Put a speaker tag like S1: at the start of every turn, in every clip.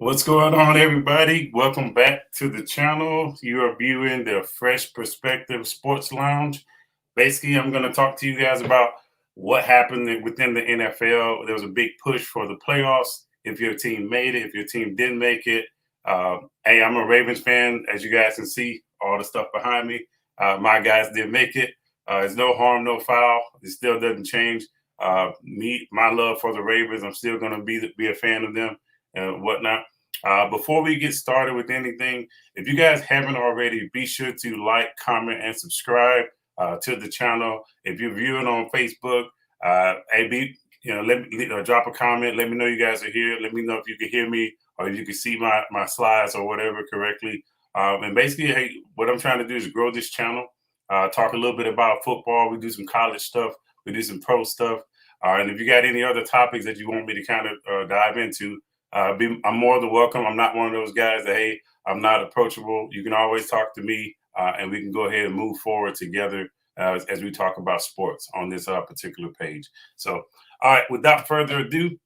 S1: What's going on, everybody? Welcome back to the channel. You are viewing the Fresh Perspective Sports Lounge. Basically, I'm going to talk to you guys about what happened within the NFL. There was a big push for the playoffs. If your team made it, if your team didn't make it. Hey, I'm a Ravens fan, as you guys can see, all the stuff behind me. My guys did make it. It's no harm, no foul. It still doesn't change. My love for the Ravens, I'm still going to be a fan of them and whatnot. Before we get started with anything, if you guys haven't already, be sure to like, comment, and subscribe to the channel. If you're viewing on Facebook, let me drop a comment. Let me know you guys are here. Let me know if you can hear me or if you can see my slides or whatever correctly. And basically, hey, what I'm trying to do is grow this channel, talk a little bit about football. We do some college stuff. We do some pro stuff. And if you got any other topics that you want me to kind of dive into, I'm more than welcome. I'm not one of those guys that, hey, I'm not approachable. You can always talk to me, and we can go ahead and move forward together as we talk about sports on this particular page. So, all right, without further ado,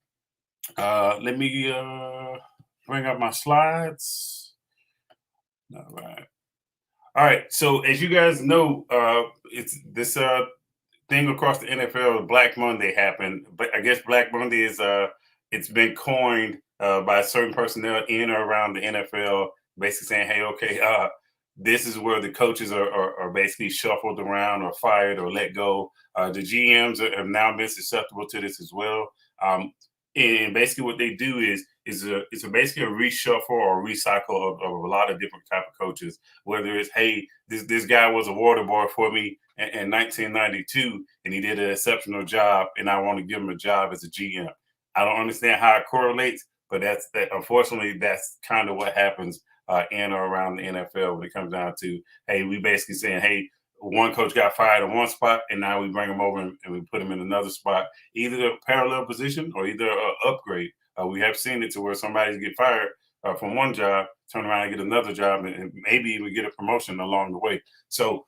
S1: let me bring up my slides. All right. So, as you guys know, it's this thing across the NFL. Black Monday happened, but I guess Black Monday is it's been coined by certain personnel in or around the NFL, basically saying, hey, okay, this is where the coaches are basically shuffled around or fired or let go. The GMs have now been susceptible to this as well. And basically what they do is it's basically a reshuffle or recycle of a lot of different type of coaches, whether it's, hey, this guy was a water boy for me in 1992 and he did an exceptional job and I want to give him a job as a GM. I don't understand how it correlates, but unfortunately, that's kind of what happens in or around the NFL when it comes down to, hey, we basically saying, hey, one coach got fired in one spot, and now we bring him over and we put him in another spot, either a parallel position or either an upgrade. We have seen it to where somebody get fired from one job, turn around and get another job, and maybe even get a promotion along the way. So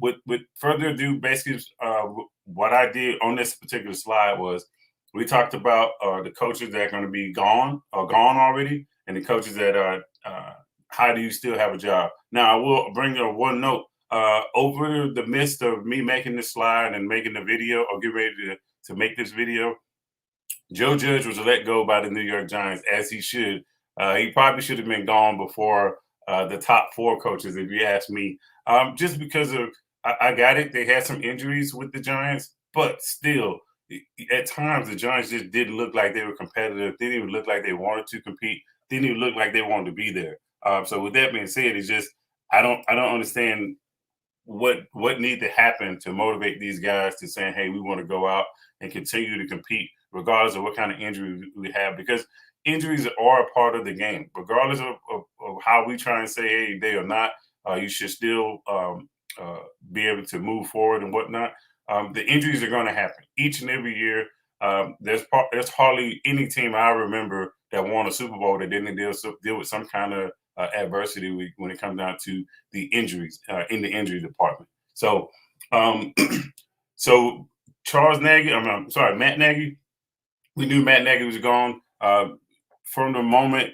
S1: with further ado, basically what I did on this particular slide was, we talked about the coaches that are going to be gone already, and the coaches that are, how do you still have a job? Now, I will bring you one note. Over the midst of me making this slide and making the video or get ready to make this video, Joe Judge was let go by the New York Giants, as he should. He probably should have been gone before the top four coaches, if you ask me. Just because of, I got it, they had some injuries with the Giants, but still, at times the Giants just didn't look like they were competitive. Didn't even look like they wanted to compete. Didn't even look like they wanted to be there. So with that being said, it's just I don't understand what needs to happen to motivate these guys to saying, hey, we want to go out and continue to compete regardless of what kind of injury we have, because injuries are a part of the game, regardless of how we try and say, hey, they are not. You should still be able to move forward and whatnot. The injuries are going to happen each and every year. There's hardly any team I remember that won a Super Bowl that didn't deal with some kind of adversity when it comes down to the injuries in the injury department. So, so Matt Nagy. We knew Matt Nagy was gone from the moment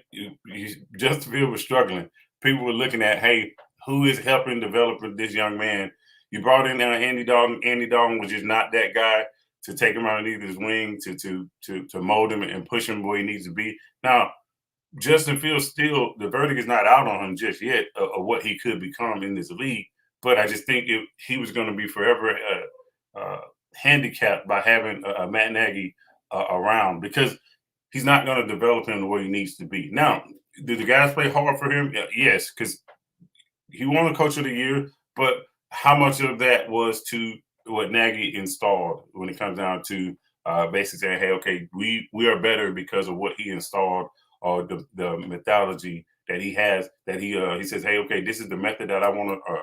S1: Justinfield was struggling. People were looking at, hey, who is helping develop this young man? You brought in Andy Dalton. Andy Dalton was just not that guy to take him underneath his wing to mold him and push him where he needs to be. Now, Justin Fields, still, the verdict is not out on him just yet of what he could become in this league. But I just think he was going to be forever uh, handicapped by having Matt Nagy around because he's not going to develop him the way he needs to be. Now, do the guys play hard for him? Yes, because he won the Coach of the Year, but how much of that was to what Nagy installed when it comes down to basically saying, "Hey, okay, we are better because of what he installed or the methodology that he has." That he says, "Hey, okay, this is the method that I want to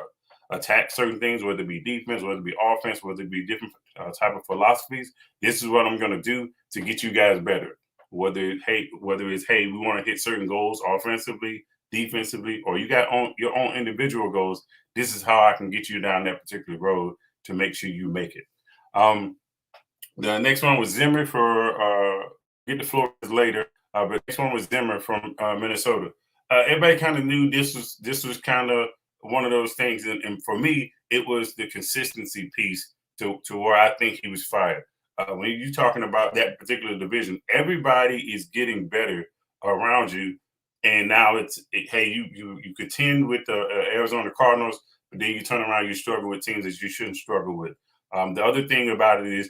S1: attack certain things, whether it be defense, whether it be offense, whether it be different type of philosophies. This is what I'm going to do to get you guys better. Whether it's hey, we want to hit certain goals offensively, defensively, or you got your own individual goals. This is how I can get you down that particular road to make sure you make it." The next one was Zimmer for get the Flores later, but next one was Zimmer from Minnesota. Everybody kind of knew this was kind of one of those things, and for me, it was the consistency piece to where I think he was fired. When you're talking about that particular division, everybody is getting better around you, and now hey, you contend with the Arizona Cardinals, but then you turn around, you struggle with teams that you shouldn't struggle with. The other thing about it is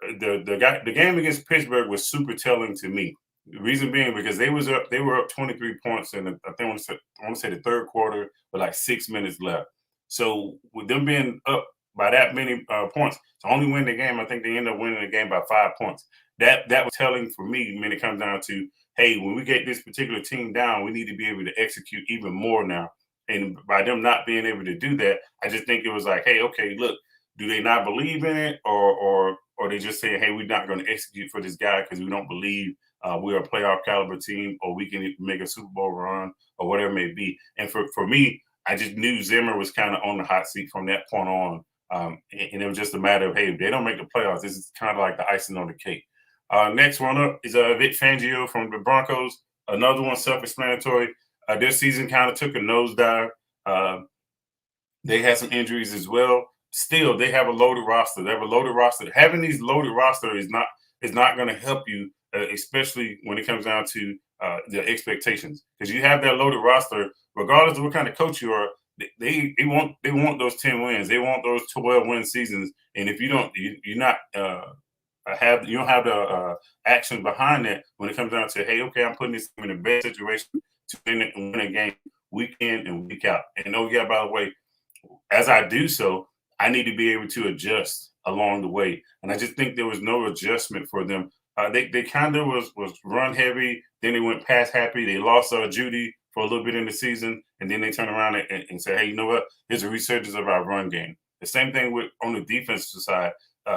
S1: the game against Pittsburgh was super telling to me. The reason being because they were up 23 points in I want to say the third quarter with like 6 minutes left. So with them being up by that many points to only win the game, I think they ended up winning the game by 5 points. That was telling for me when it comes down to hey, when we get this particular team down, we need to be able to execute even more now. And by them not being able to do that, I just think it was like, hey, okay, look, do they not believe in it, or they just say, hey, we're not going to execute for this guy because we don't believe we're a playoff caliber team, or we can make a Super Bowl run, or whatever it may be. And for me, I just knew Zimmer was kind of on the hot seat from that point on. And it was just a matter of, hey, if they don't make the playoffs, this is kind of like the icing on the cake. Next one up is Vic Fangio from the Broncos. Another one self-explanatory. Their season kind of took a nosedive. Uh, they had some injuries as well. Still, they have a loaded roster. They have a loaded roster. Having these loaded roster is not going to help you, especially when it comes down to the expectations. Because you have that loaded roster, regardless of what kind of coach you are, they want those 10 wins. They want those 12-win seasons. And if you don't, you're not you don't have the action behind that when it comes down to hey, okay, I'm putting this team in the best situation to win a game week in and week out. And oh yeah, by the way, as I do so, I need to be able to adjust along the way. And I just think there was no adjustment for them. They kind of was run heavy. Then they went pass happy. They lost Judy for a little bit in the season, and then they turn around and say, "Hey, you know what? Here's a resurgence of our run game." The same thing with on the defensive side.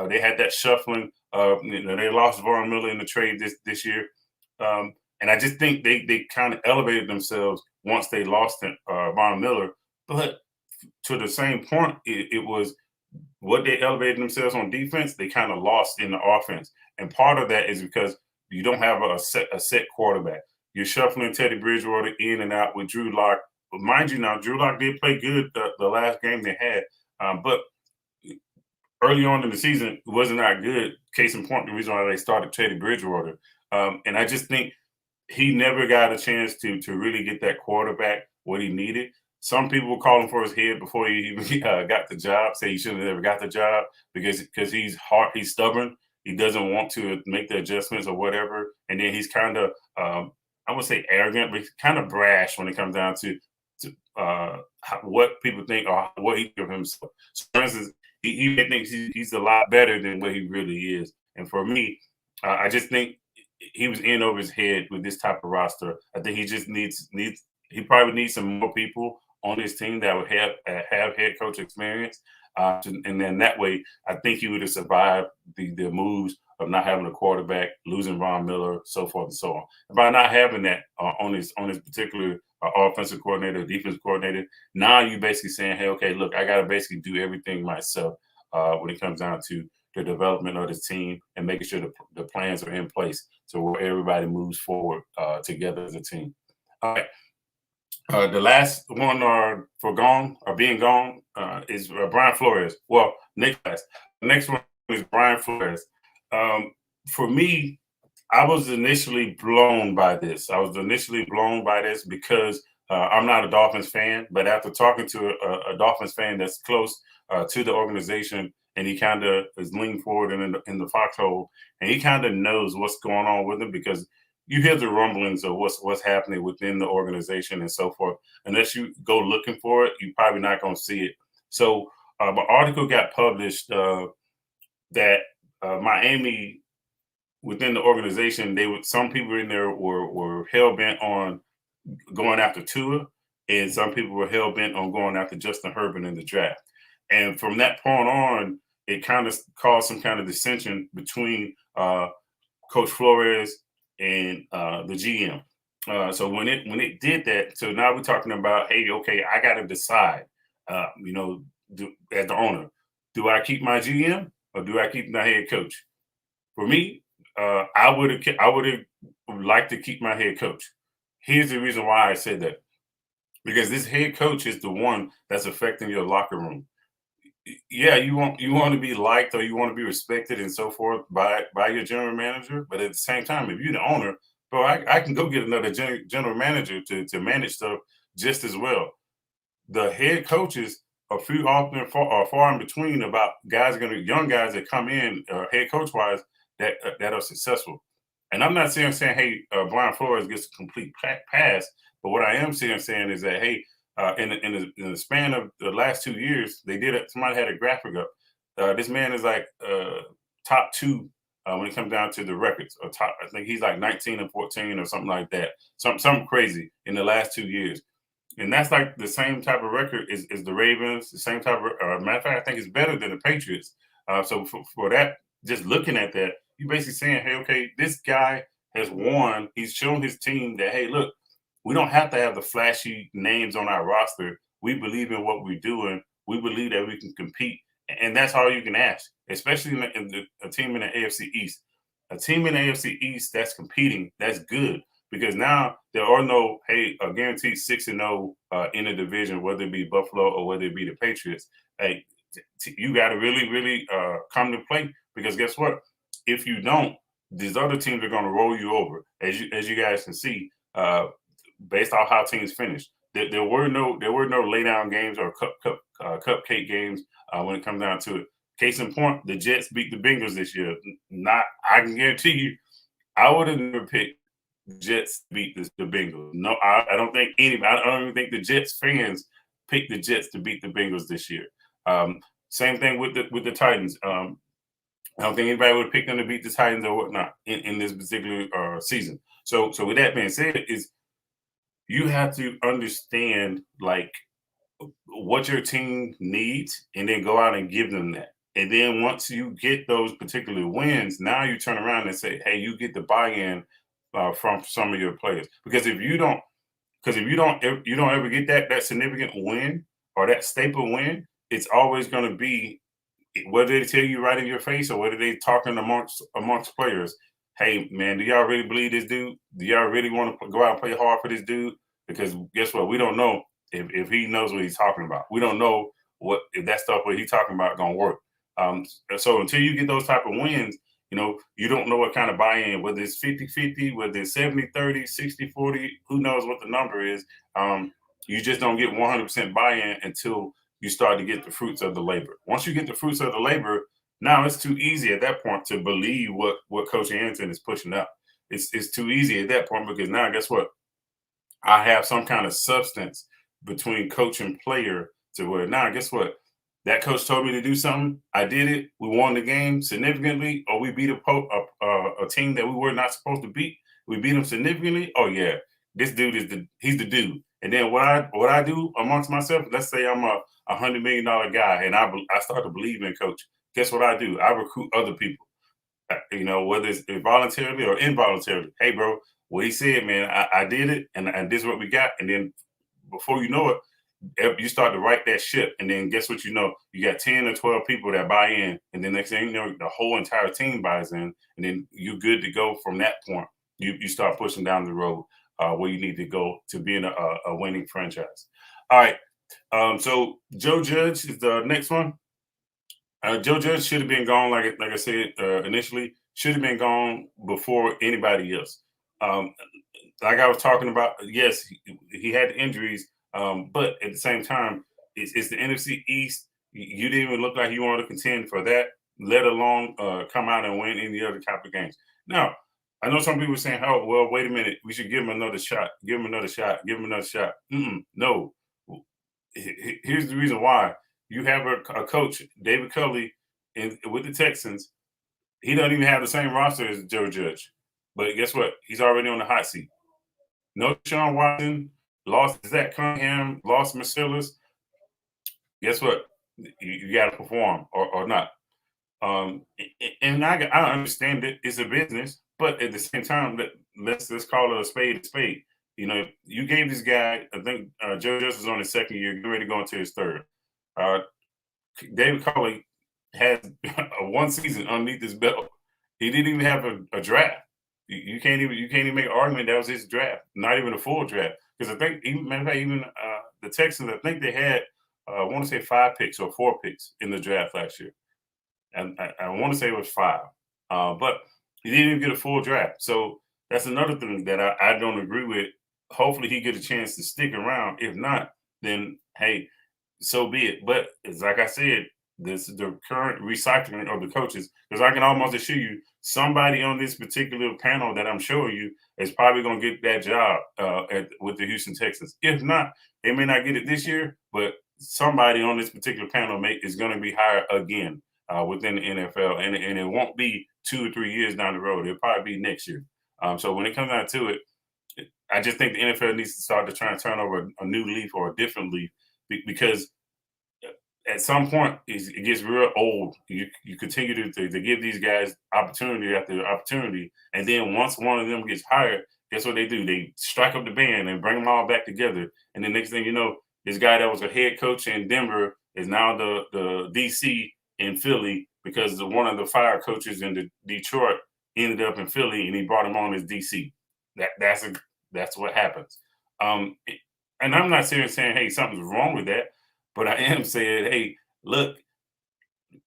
S1: They had that shuffling. They lost Von Miller in the trade this year, and I just think they kind of elevated themselves once they lost Von Miller. But to the same point, it was what they elevated themselves on defense, they kind of lost in the offense. And part of that is because you don't have a set quarterback. You're shuffling Teddy Bridgewater in and out with Drew Lock. But mind you, now Drew Lock did play good the last game they had, but early on in the season, it wasn't that good. Case in point, the reason why they started Teddy Bridgewater, and I just think he never got a chance to really get that quarterback what he needed. Some people were calling for his head before he even got the job. Say he shouldn't have ever got the job because he's hard, he's stubborn. He doesn't want to make the adjustments or whatever. And then he's kind of, I would say arrogant, but kind of brash when it comes down to what people think or what he thinks of himself. So for instance, he thinks he's a lot better than what he really is. And for me, I just think he was in over his head with this type of roster. I think he just needs he probably needs some more people on his team that would have head coach experience. And then that way, I think he would have survived the moves of not having a quarterback, losing Von Miller, so forth and so on. And by not having that on his particular offensive coordinator, defensive coordinator, now you're basically saying, hey, okay, look, I got to basically do everything myself when it comes down to the development of the team and making sure the plans are in place so where everybody moves forward together as a team. All right. The last one being gone is Brian Flores. Well, next one is Brian Flores. For me, I was initially blown by this. Because I'm not a Dolphins fan, but after talking to a Dolphins fan that's close to the organization and he kind of is leaning forward in the foxhole, and he kind of knows what's going on with him because you hear the rumblings of what's happening within the organization and so forth. Unless you go looking for it, you're probably not going to see it. So, an article got published that Miami within the organization, some people in there were hell bent on going after Tua, and some people were hell bent on going after Justin Herbert in the draft. And from that point on, it kind of caused some kind of dissension between Coach Flores and the GM. So when it did that, so now we're talking about, hey, okay, I got to decide, as the owner, do I keep my GM or do I keep my head coach? For me, I would have liked to keep my head coach. Here's the reason why I said that, because this head coach is the one that's affecting your locker room. Yeah, you want to be liked or you want to be respected and so forth by your general manager, but at the same time, if you're the owner, bro, I can go get another general manager to manage stuff just as well. The head coaches are few often far in between about young guys that come in head coach wise that are successful. And I'm not saying hey, Brian Flores gets a complete pass, but what I am saying is that hey, in the span of the last 2 years, they did it. Somebody had a graphic up. This man is like top two when it comes down to the records. Or top, I think he's like 19-14 or something like that. Something crazy in the last 2 years. And that's like the same type of record as the Ravens, the same type of matter of fact, I think it's better than the Patriots. So for that, just looking at that, you're basically saying, hey, okay, this guy has won. He's shown his team that, hey, look, we don't have to have the flashy names on our roster. We believe in what we're doing. We believe that we can compete. And that's all you can ask, especially a team in the AFC East. A team in the AFC East that's competing, that's good because now there are no, hey, a guaranteed 6-0 in the division, whether it be Buffalo or whether it be the Patriots. Hey, you got to really, really come to play because guess what? If you don't, these other teams are going to roll you over, as you guys can see, based off how teams finish. There were no lay down games or cupcake games when it comes down to it. Case in point, the Jets beat the Bengals this year. I can guarantee you, I would have never picked the Jets to beat the Bengals. No, I don't think anybody. I don't even think the Jets fans picked the Jets to beat the Bengals this year. Same thing with the Titans. I don't think anybody would have picked them to beat the Titans or whatnot in this particular season. So with that being said, is you have to understand like what your team needs and then go out and give them that. And then once you get those particular wins, now you turn around and say, hey, you get the buy-in from some of your players. Because if you don't ever get that significant win or that staple win, it's always going to be whether they tell you right in your face or whether they talking amongst players. Hey man, do y'all really believe this dude? Do y'all really want to go out and play hard for this dude? Because guess what? We don't know if he knows what he's talking about. We don't know if that stuff what he's talking about gonna work. So until you get those type of wins, you don't know what kind of buy-in, whether it's 50-50, whether it's 70-30, 60-40, who knows what the number is. You just don't get 100% buy-in until you start to get the fruits of the labor. Once you get the fruits of the labor, now it's too easy at that point to believe what Coach Anderson is pushing up. It's too easy at that point because now guess what? I have some kind of substance between coach and player to where now guess what? That coach told me to do something. I did it. We won the game significantly, or we beat a team that we were not supposed to beat. We beat them significantly. Oh yeah, this dude he's the dude. And then what I do amongst myself, let's say I'm a $100 million guy, and I start to believe in coach. Guess what I do? I recruit other people. Whether it's voluntarily or involuntarily. Hey, bro, what he said, man, I did it, and this is what we got. And then before you know it, you start to write that ship. And then guess what you got 10 or 12 people that buy in. And then next thing you know, the whole entire team buys in. And then you're good to go from that point. You start pushing down the road where you need to go to being a winning franchise. All right. So Joe Judge is the next one. Joe Judge should have been gone, like I said initially, should have been gone before anybody else. Like I was talking about, yes, he had injuries, but at the same time, it's the NFC East. You didn't even look like you wanted to contend for that, let alone come out and win any other type of games. Now, I know some people are saying, "Oh, well, wait a minute, we should give him another shot. Give him another shot. Give him another shot." No. Here's the reason why. You have a coach, David Culley, with the Texans. He doesn't even have the same roster as Joe Judge. But guess what? He's already on the hot seat. No Sean Watson, lost Zach Cunningham, lost Marcellus. Guess what? You got to perform or not. And I understand that it's a business, but at the same time, let's call it a spade a spade. You gave this guy, I think Joe Judge is on his second year, getting ready to go into his third. Uh, David Culley has one season underneath his belt. He didn't even have a draft. You can't even make an argument that was his draft, not even a full draft. Because I think even the Texans, I think they had I want to say 5 picks or 4 picks in the draft last year, and I want to say it was 5, but he didn't even get a full draft. So that's another thing that I don't agree with. Hopefully, he get a chance to stick around. If not, then hey, so be it. But it's like I said, this is the current recycling of the coaches. Because I can almost assure you, somebody on this particular panel that I'm showing you is probably going to get that job with the Houston Texans. If not, they may not get it this year, but somebody on this particular panel is going to be hired again within the NFL, and it won't be 2 or 3 years down the road. It'll probably be next year. So when it comes down to it, I just think the NFL needs to start to try and turn over a new leaf or a different leaf because at some point it gets real old. You continue to give these guys opportunity after opportunity, and then once one of them gets hired, guess what they do? They strike up the band and bring them all back together. And the next thing you know, this guy that was a head coach in Denver is now the DC in Philly because one of the fire coaches in Detroit ended up in Philly, and he brought him on as DC. That's what happens. And I'm not saying, hey, something's wrong with that. But I am saying, hey, look,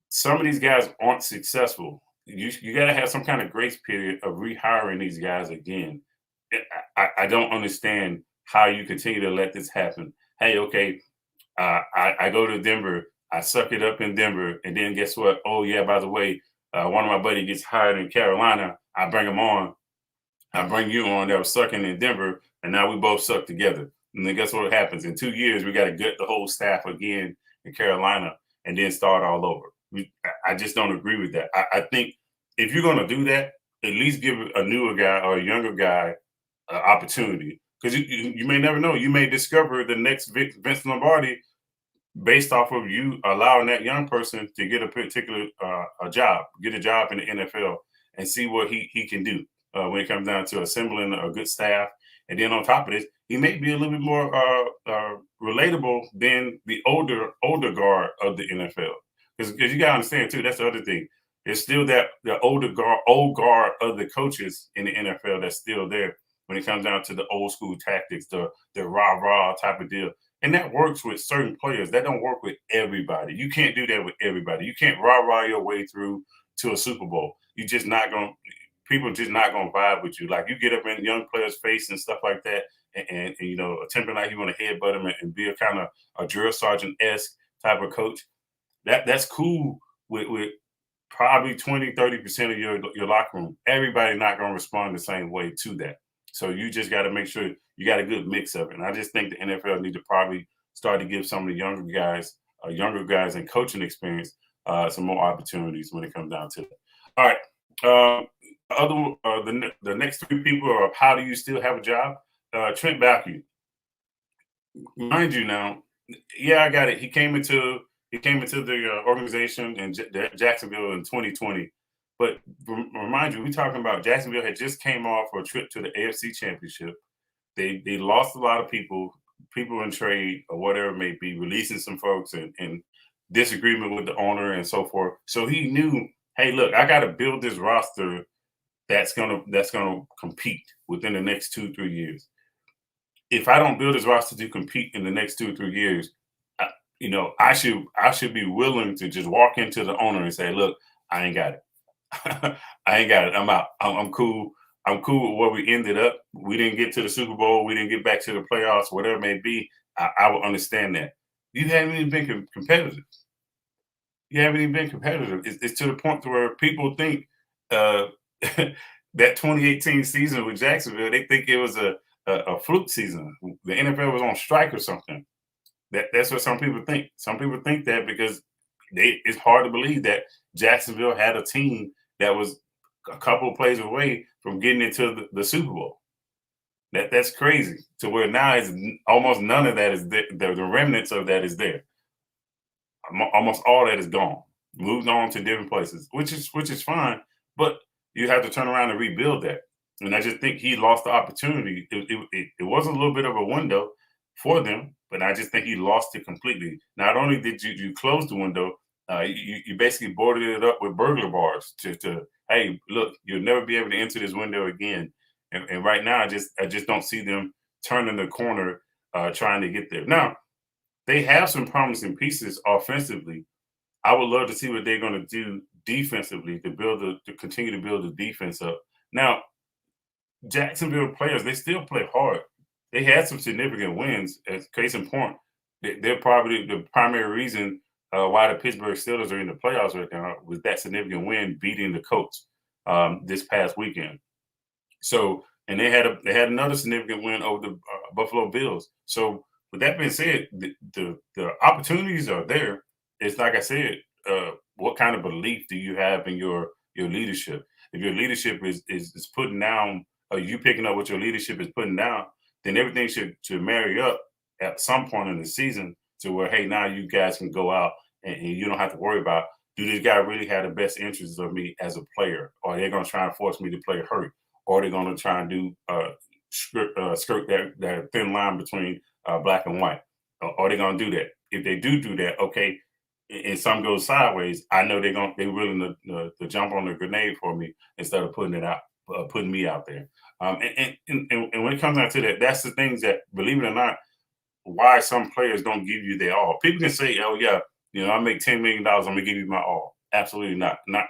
S1: some of these guys aren't successful. You got to have some kind of grace period of rehiring these guys again. I don't understand how you continue to let this happen. Hey, okay, I go to Denver, I suck it up in Denver, and then guess what? Oh yeah, by the way, one of my buddies gets hired in Carolina. I bring him on. I bring you on that was sucking in Denver, and now we both suck together. And then guess what happens? In 2 years, we got to gut the whole staff again in Carolina and then start all over. I just don't agree with that. I think if you're going to do that, at least give a newer guy or a younger guy an opportunity. Because you may never know. You may discover the next Vince Lombardi based off of you allowing that young person to get a particular get a job in the NFL and see what he can do when it comes down to assembling a good staff. And then on top of this, he may be a little bit more relatable than the older guard of the NFL. Because you got to understand too, that's the other thing. There's still the old guard of the coaches in the NFL that's still there when it comes down to the old school tactics, the rah-rah type of deal. And that works with certain players. That don't work with everybody. You can't do that with everybody. You can't rah-rah your way through to a Super Bowl. You just not going to people just not gonna vibe with you. Like you get up in young players' face and stuff like that, and attempting like you want to headbutt them and be a kind of a drill sergeant-esque type of coach. That's cool with probably 20-30% of your locker room. Everybody not gonna respond the same way to that. So you just got to make sure you got a good mix of it. And I just think the NFL need to probably start to give some of the younger guys and coaching experience some more opportunities when it comes down to it. All right. The next 3 people are how do you still have a job? Trent Baalke, mind you now, yeah, I got it. He came into the organization in Jacksonville in 2020, but remind you, we're talking about Jacksonville had just came off for a trip to the AFC Championship. They lost a lot of people in trade or whatever it may be, releasing some folks and disagreement with the owner and so forth. So he knew, hey, look, I got to build this roster that's gonna compete within the next 2-3 years. If I don't build this roster to compete in the next 2 or 3 years, I should be willing to just walk into the owner and say, look, I ain't got it. I ain't got it. I'm out. I'm cool. I'm cool with where we ended up. We didn't get to the Super Bowl. We didn't get back to the playoffs, whatever it may be. I would understand that. You haven't even been competitive. You haven't even been competitive. It's to the point to where people think uh, that 2018 season with Jacksonville, they think it was a fluke season. The NFL was on strike or something. That's what some people think. Some people think that because it's hard to believe that Jacksonville had a team that was a couple of plays away from getting into the Super Bowl. That's crazy. To where now is almost none of that is there. The remnants of that is there. Almost all that is gone. Moved on to different places, which is fine. But you have to turn around and rebuild that. And I just think he lost the opportunity. It was a little bit of a window for them, but I just think he lost it completely. Not only did you close the window, you basically boarded it up with burglar bars to hey, look, you'll never be able to enter this window again. And right now, I just don't see them turning the corner, trying to get there. Now they have some promising pieces offensively. I would love to see what they're going to do defensively to continue to build the defense up. Now, Jacksonville players, they still play hard. They had some significant wins. As case in point, they're probably the primary reason why the Pittsburgh Steelers are in the playoffs right now was that significant win beating the Colts this past weekend. So, and they had another significant win over the Buffalo Bills. So, with that being said, the opportunities are there. It's like I said, what kind of belief do you have in your leadership? If your leadership is putting down, or you picking up what your leadership is putting down, then everything should marry up at some point in the season to where hey, now you guys can go out and you don't have to worry about do this guy really have the best interests of me as a player, or they're going to try and force me to play hurt, or they're going to try and do skirt that thin line between black and white. Are they going to do that? If they do that, okay, and some goes sideways, I know they're willing to jump on the grenade for me instead of putting me out there. And when it comes down to that, that's the things that, believe it or not, why some players don't give you their all. People can say, "Oh yeah, I make $10 million, I'm gonna give you my all." Absolutely not. Not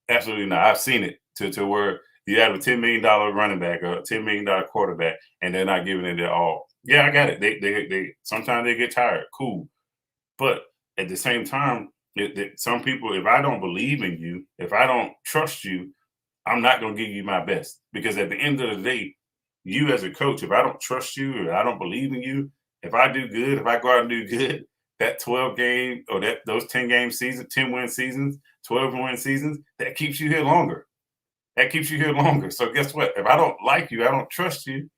S1: absolutely not. I've seen it to where you have a $10 million running back or a $10 million quarterback, and they're not giving it their all. Yeah, I got it. They sometimes they get tired. Cool, but at the same time, some people, if I don't believe in you, if I don't trust you, I'm not going to give you my best. Because at the end of the day, you as a coach, if I don't trust you or I don't believe in you, if I do good, if I go out and do good, that 12 game or those 10 game season, 10 win seasons, 12 win seasons, that keeps you here longer. That keeps you here longer. So guess what? If I don't like you, I don't trust you,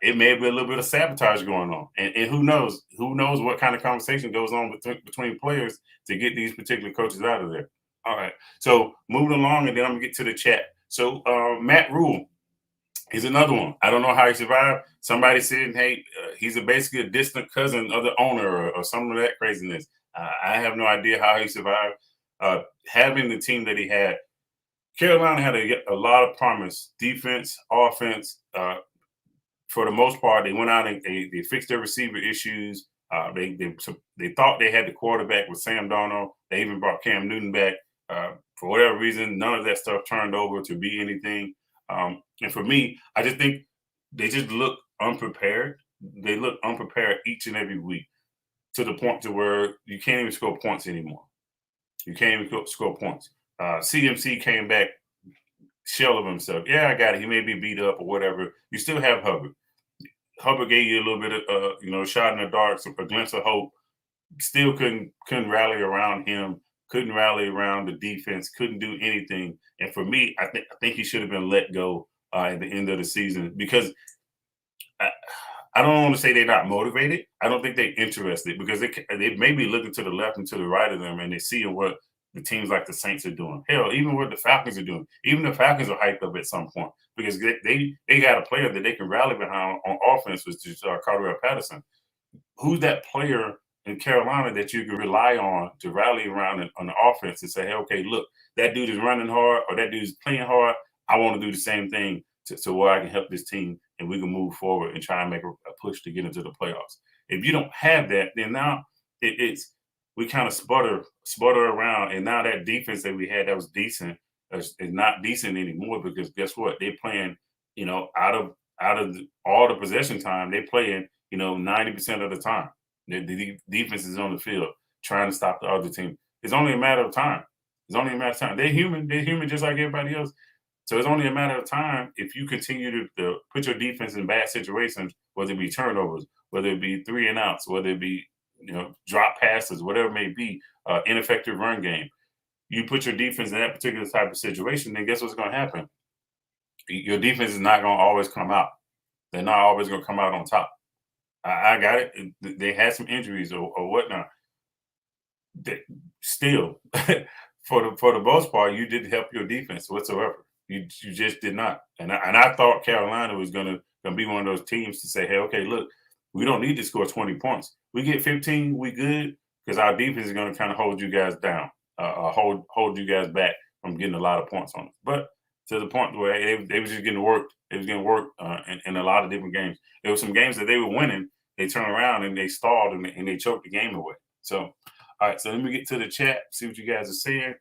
S1: it may be a little bit of sabotage going on. And who knows what kind of conversation goes on between players to get these particular coaches out of there. All right. So moving along, and then I'm gonna get to the chat. So Matt Rule is another one. I don't know how he survived. Somebody said, "Hey, he's basically a distant cousin of the owner, or some of that craziness." I have no idea how he survived having the team that he had. Carolina had a lot of promise, defense, offense. For the most part, they went out and they fixed their receiver issues. They thought they had the quarterback with Sam Darnold. They even brought Cam Newton back. For whatever reason, none of that stuff turned over to be anything. And for me, I just think they just look unprepared. They look unprepared each and every week to the point to where you can't even score points anymore. You can't even score points. CMC came back shell of himself. Yeah, I got it. He may be beat up or whatever. You still have Hubbard. Hubbard gave you a little bit of shot in the dark, a glimpse of hope. Still couldn't rally around him. Couldn't rally around the defense. Couldn't do anything. And for me, I think he should have been let go at the end of the season because I don't want to say they're not motivated. I don't think they're interested because they may be looking to the left and to the right of them, and they see what the teams like the Saints are doing. Hell, even what the Falcons are doing. Even the Falcons are hyped up at some point because they got a player that they can rally behind on offense, which is Cordell Patterson. Who's that player in Carolina that you can rely on to rally around on the offense and say, hey, okay, look, that dude is running hard or that dude is playing hard. I want to do the same thing to where I can help this team and we can move forward and try and make a push to get into the playoffs. If you don't have that, then now it's we kind of sputter around, and now that defense that we had that was decent is not decent anymore because guess what? They're playing, out of all the possession time, they playing 90% of the time. The defense is on the field trying to stop the other team. It's only a matter of time. It's only a matter of time. They're human. They're human just like everybody else. So it's only a matter of time if you continue to put your defense in bad situations, whether it be turnovers, whether it be 3 and outs, whether it be drop passes, whatever it may be, ineffective run game. You put your defense in that particular type of situation, then guess what's going to happen? Your defense is not going to always come out. They're not always going to come out on top. I got it. They had some injuries or whatnot. Still, for the most part, you didn't help your defense whatsoever. You just did not. And I thought Carolina was gonna be one of those teams to say, hey, okay, look, we don't need to score 20 points. We get 15, we good because our defense is gonna kind of hold you guys down, hold you guys back from getting a lot of points on us. But to the point where they was just getting worked. They was getting worked in a lot of different games. There were some games that they were winning. They turned around and they stalled and they choked the game away. So, all right, so let me get to the chat, see what you guys are saying.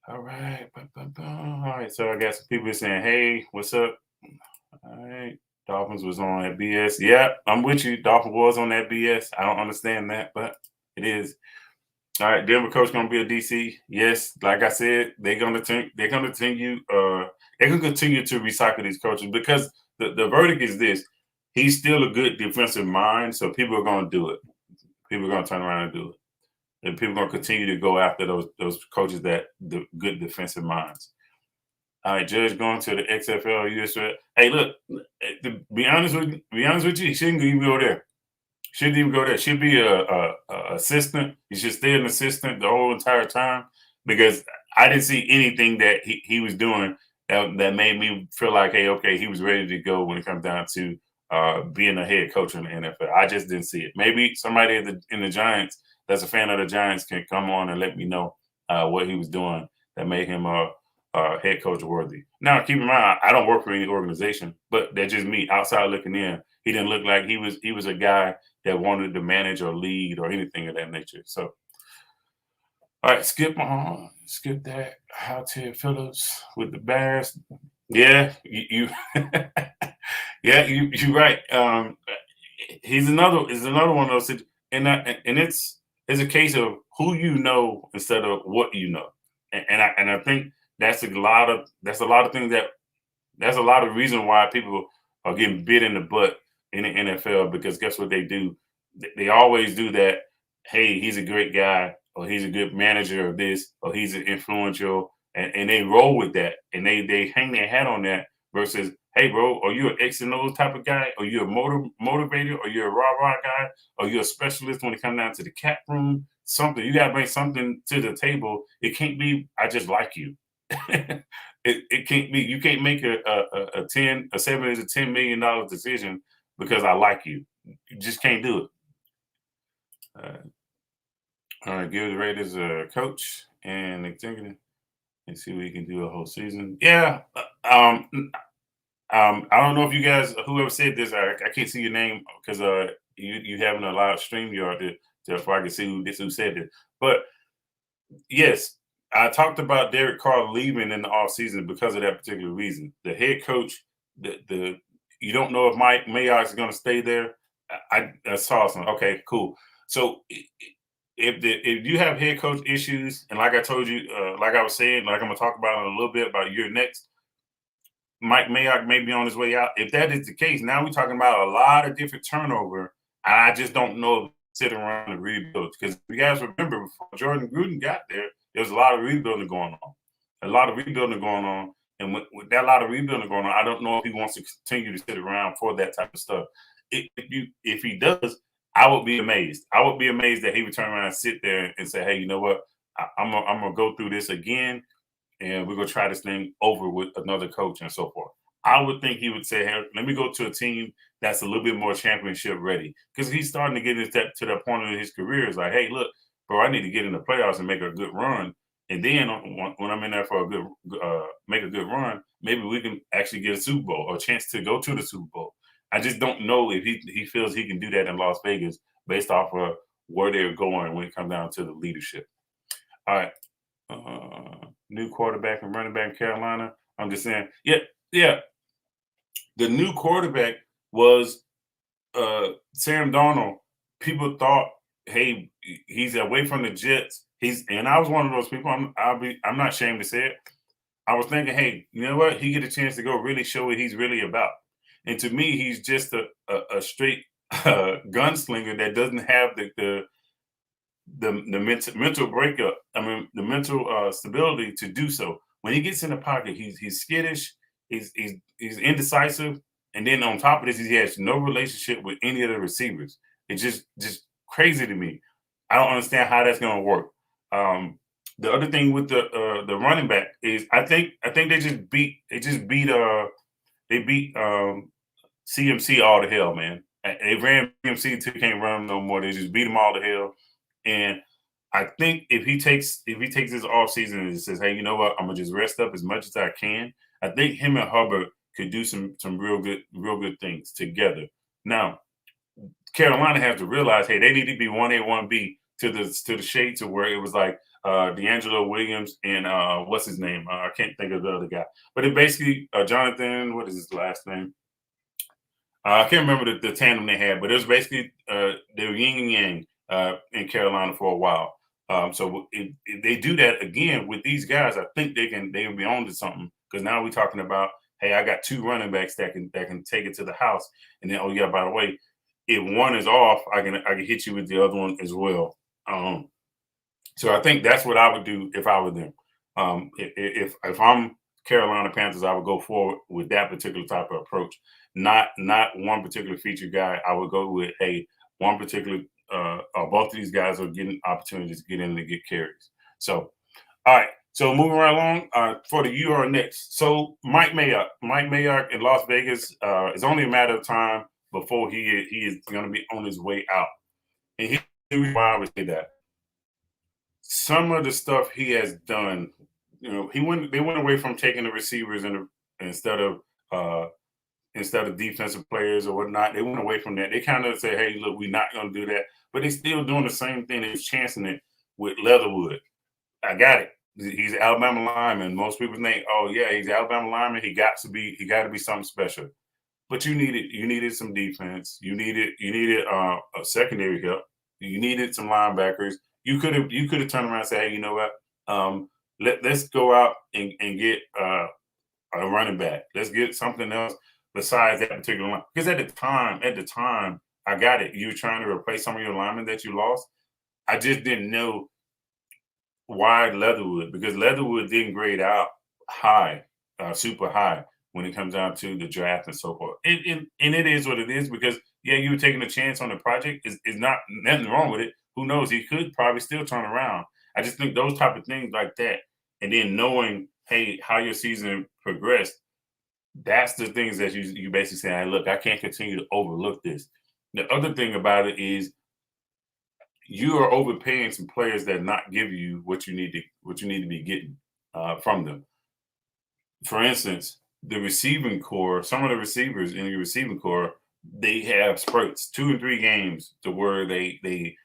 S1: All right. All right. So I got some people saying, hey, what's up? All right. Dolphins was on that BS. Yeah, I'm with you. Dolphins was on that BS. I don't understand that, but it is. All right, Denver coach gonna be a DC. Yes, like I said, they're gonna continue to recycle these coaches because the verdict is this. He's still a good defensive mind, so people are gonna do it. People are gonna turn around and do it. And people are going to continue to go after those coaches that the good defensive minds. All right, Judge going to the XFL, USFL. Hey, look, to be honest with you, he shouldn't even go there. Shouldn't even go there. Should be a assistant. He should stay an assistant the whole entire time because I didn't see anything that he was doing that made me feel like, hey, okay, he was ready to go when it comes down to being a head coach in the NFL. I just didn't see it. Maybe somebody in the Giants that's a fan of the Giants can come on and let me know what he was doing that made him head coach worthy. Now, keep in mind, I don't work for any organization, but that's just me outside looking in. He didn't look like he was a guy that wanted to manage or lead or anything of that nature. So, all right, skip that. How Ted Phillips with the Bears. Yeah, you yeah, you're right. He's another one of those, and it's a case of who you know instead of what you know, and I think that's a lot of things that's a lot of reason why people are getting bit in the butt in the NFL because guess what they do? They always do that. Hey, he's a great guy, or he's a good manager of this, or he's influential, and they roll with that, and they hang their hat on that. Versus, hey, bro, are you an X and O's type of guy? Are you a motivator? Are you a rah guy? Are you a specialist when it comes down to the cap room? Something you got to bring something to the table. It can't be I just like you. It can't be. You can't make a $7 to $10 million decision because I like you. You just can't do it. All right, give the Raiders a coach and executive and see what he can do a whole season. Yeah. I don't know if you guys, whoever said this, I can't see your name because you having a live stream yard so I can see who said this. But yes, I talked about Derek Carr leaving in the offseason because of that particular reason. The head coach, the you don't know if Mike Mayock is going to stay there. That's awesome. Okay, cool. So if you have head coach issues, and like I told you, like I was saying, like I'm gonna talk about in a little bit about your next, Mike Mayock may be on his way out. If that is the case, now we're talking about a lot of different turnover. And I just don't know if sitting around and rebuild. Because you guys remember before Jordan Gruden got there was a lot of rebuilding going on. A lot of rebuilding going on. And with that lot of rebuilding going on, I don't know if he wants to continue to sit around for that type of stuff. If he does, I would be amazed. I would be amazed that he would turn around and sit there and say, hey, you know what? I'm gonna go through this again and we're gonna try this thing over with another coach and so forth. I would think he would say, hey, let me go to a team that's a little bit more championship ready. Because he's starting to get to that point in his career. It's like, hey, look, bro, I need to get in the playoffs and make a good run. And then when I'm in there for make a good run, maybe we can actually get a Super Bowl or a chance to go to the Super Bowl. I just don't know if he feels he can do that in Las Vegas based off of where they're going when it comes down to the leadership. All right. New quarterback and running back in Carolina. I'm just saying, yeah. The new quarterback was Sam Darnold. People thought, hey, he's away from the Jets. And I was one of those people. I'm not ashamed to say it. I was thinking, hey, you know what? He get a chance to go really show what he's really about. And to me, he's just a straight gunslinger that doesn't have the mental breakup. I mean, the mental stability to do so. When he gets in the pocket, he's skittish. He's indecisive, and then on top of this, he has no relationship with any of the receivers. It's just crazy to me. I don't understand how that's going to work. The other thing with the running back is I think they beat CMC all to hell, man. They ran CMC until they can't run him no more. They just beat him all to hell. And I think if he takes this off season and says, hey, you know what, I'm gonna just rest up as much as I can. I think him and Hubbard could do some real good things together. Now, Carolina has to realize, hey, they need to be 1A, 1B to the shade to where it was like D'Angelo Williams and what's his name? I can't think of the other guy. But it basically Jonathan, what is his last name? I can't remember the tandem they had, but it was basically they were yin and yang in Carolina for a while. So if they do that again with these guys, I think they can be on to something because now we're talking about, hey, I got two running backs that can take it to the house, and then, oh yeah, by the way, if one is off, I can hit you with the other one as well. Um, so I think that's what I would do if I were them. If I'm Carolina Panthers, I would go forward with that particular type of approach. Not one particular feature guy. I would go with one particular both of these guys are getting opportunities to get in and get carries. So all right. So moving right along for the you are next. So Mike Mayock in Las Vegas. It's only a matter of time before he is going to be on his way out. And here's why I would say that some of the stuff he has done, they went away from taking the receivers instead of uh, instead of defensive players or whatnot. They went away from that. They kind of say, hey, look, we're not going to do that. But they're still doing the same thing. They're chancing it with Leatherwood. I got it. He's an Alabama lineman. Most people think, oh yeah, he's an Alabama lineman. He got to be something special. But you needed some defense. You needed a secondary help. You needed some linebackers. You could have turned around and said, hey, you know what? Let's go out and get a running back. Let's get something else besides that particular line. Because at the time, I got it. You were trying to replace some of your linemen that you lost. I just didn't know why Leatherwood, because Leatherwood didn't grade out high, super high when it comes down to the draft and so forth. And it is what it is because yeah, you were taking a chance on the project. Is not nothing wrong with it. Who knows? He could probably still turn around. I just think those type of things like that, and then knowing, hey, how your season progressed, that's the things that you basically say, hey, look, I can't continue to overlook this. The other thing about it is you are overpaying some players that not give you what you need to be getting from them. For instance, the receiving core, some of the receivers in your receiving core, they have spurts, 2 and 3 games to where they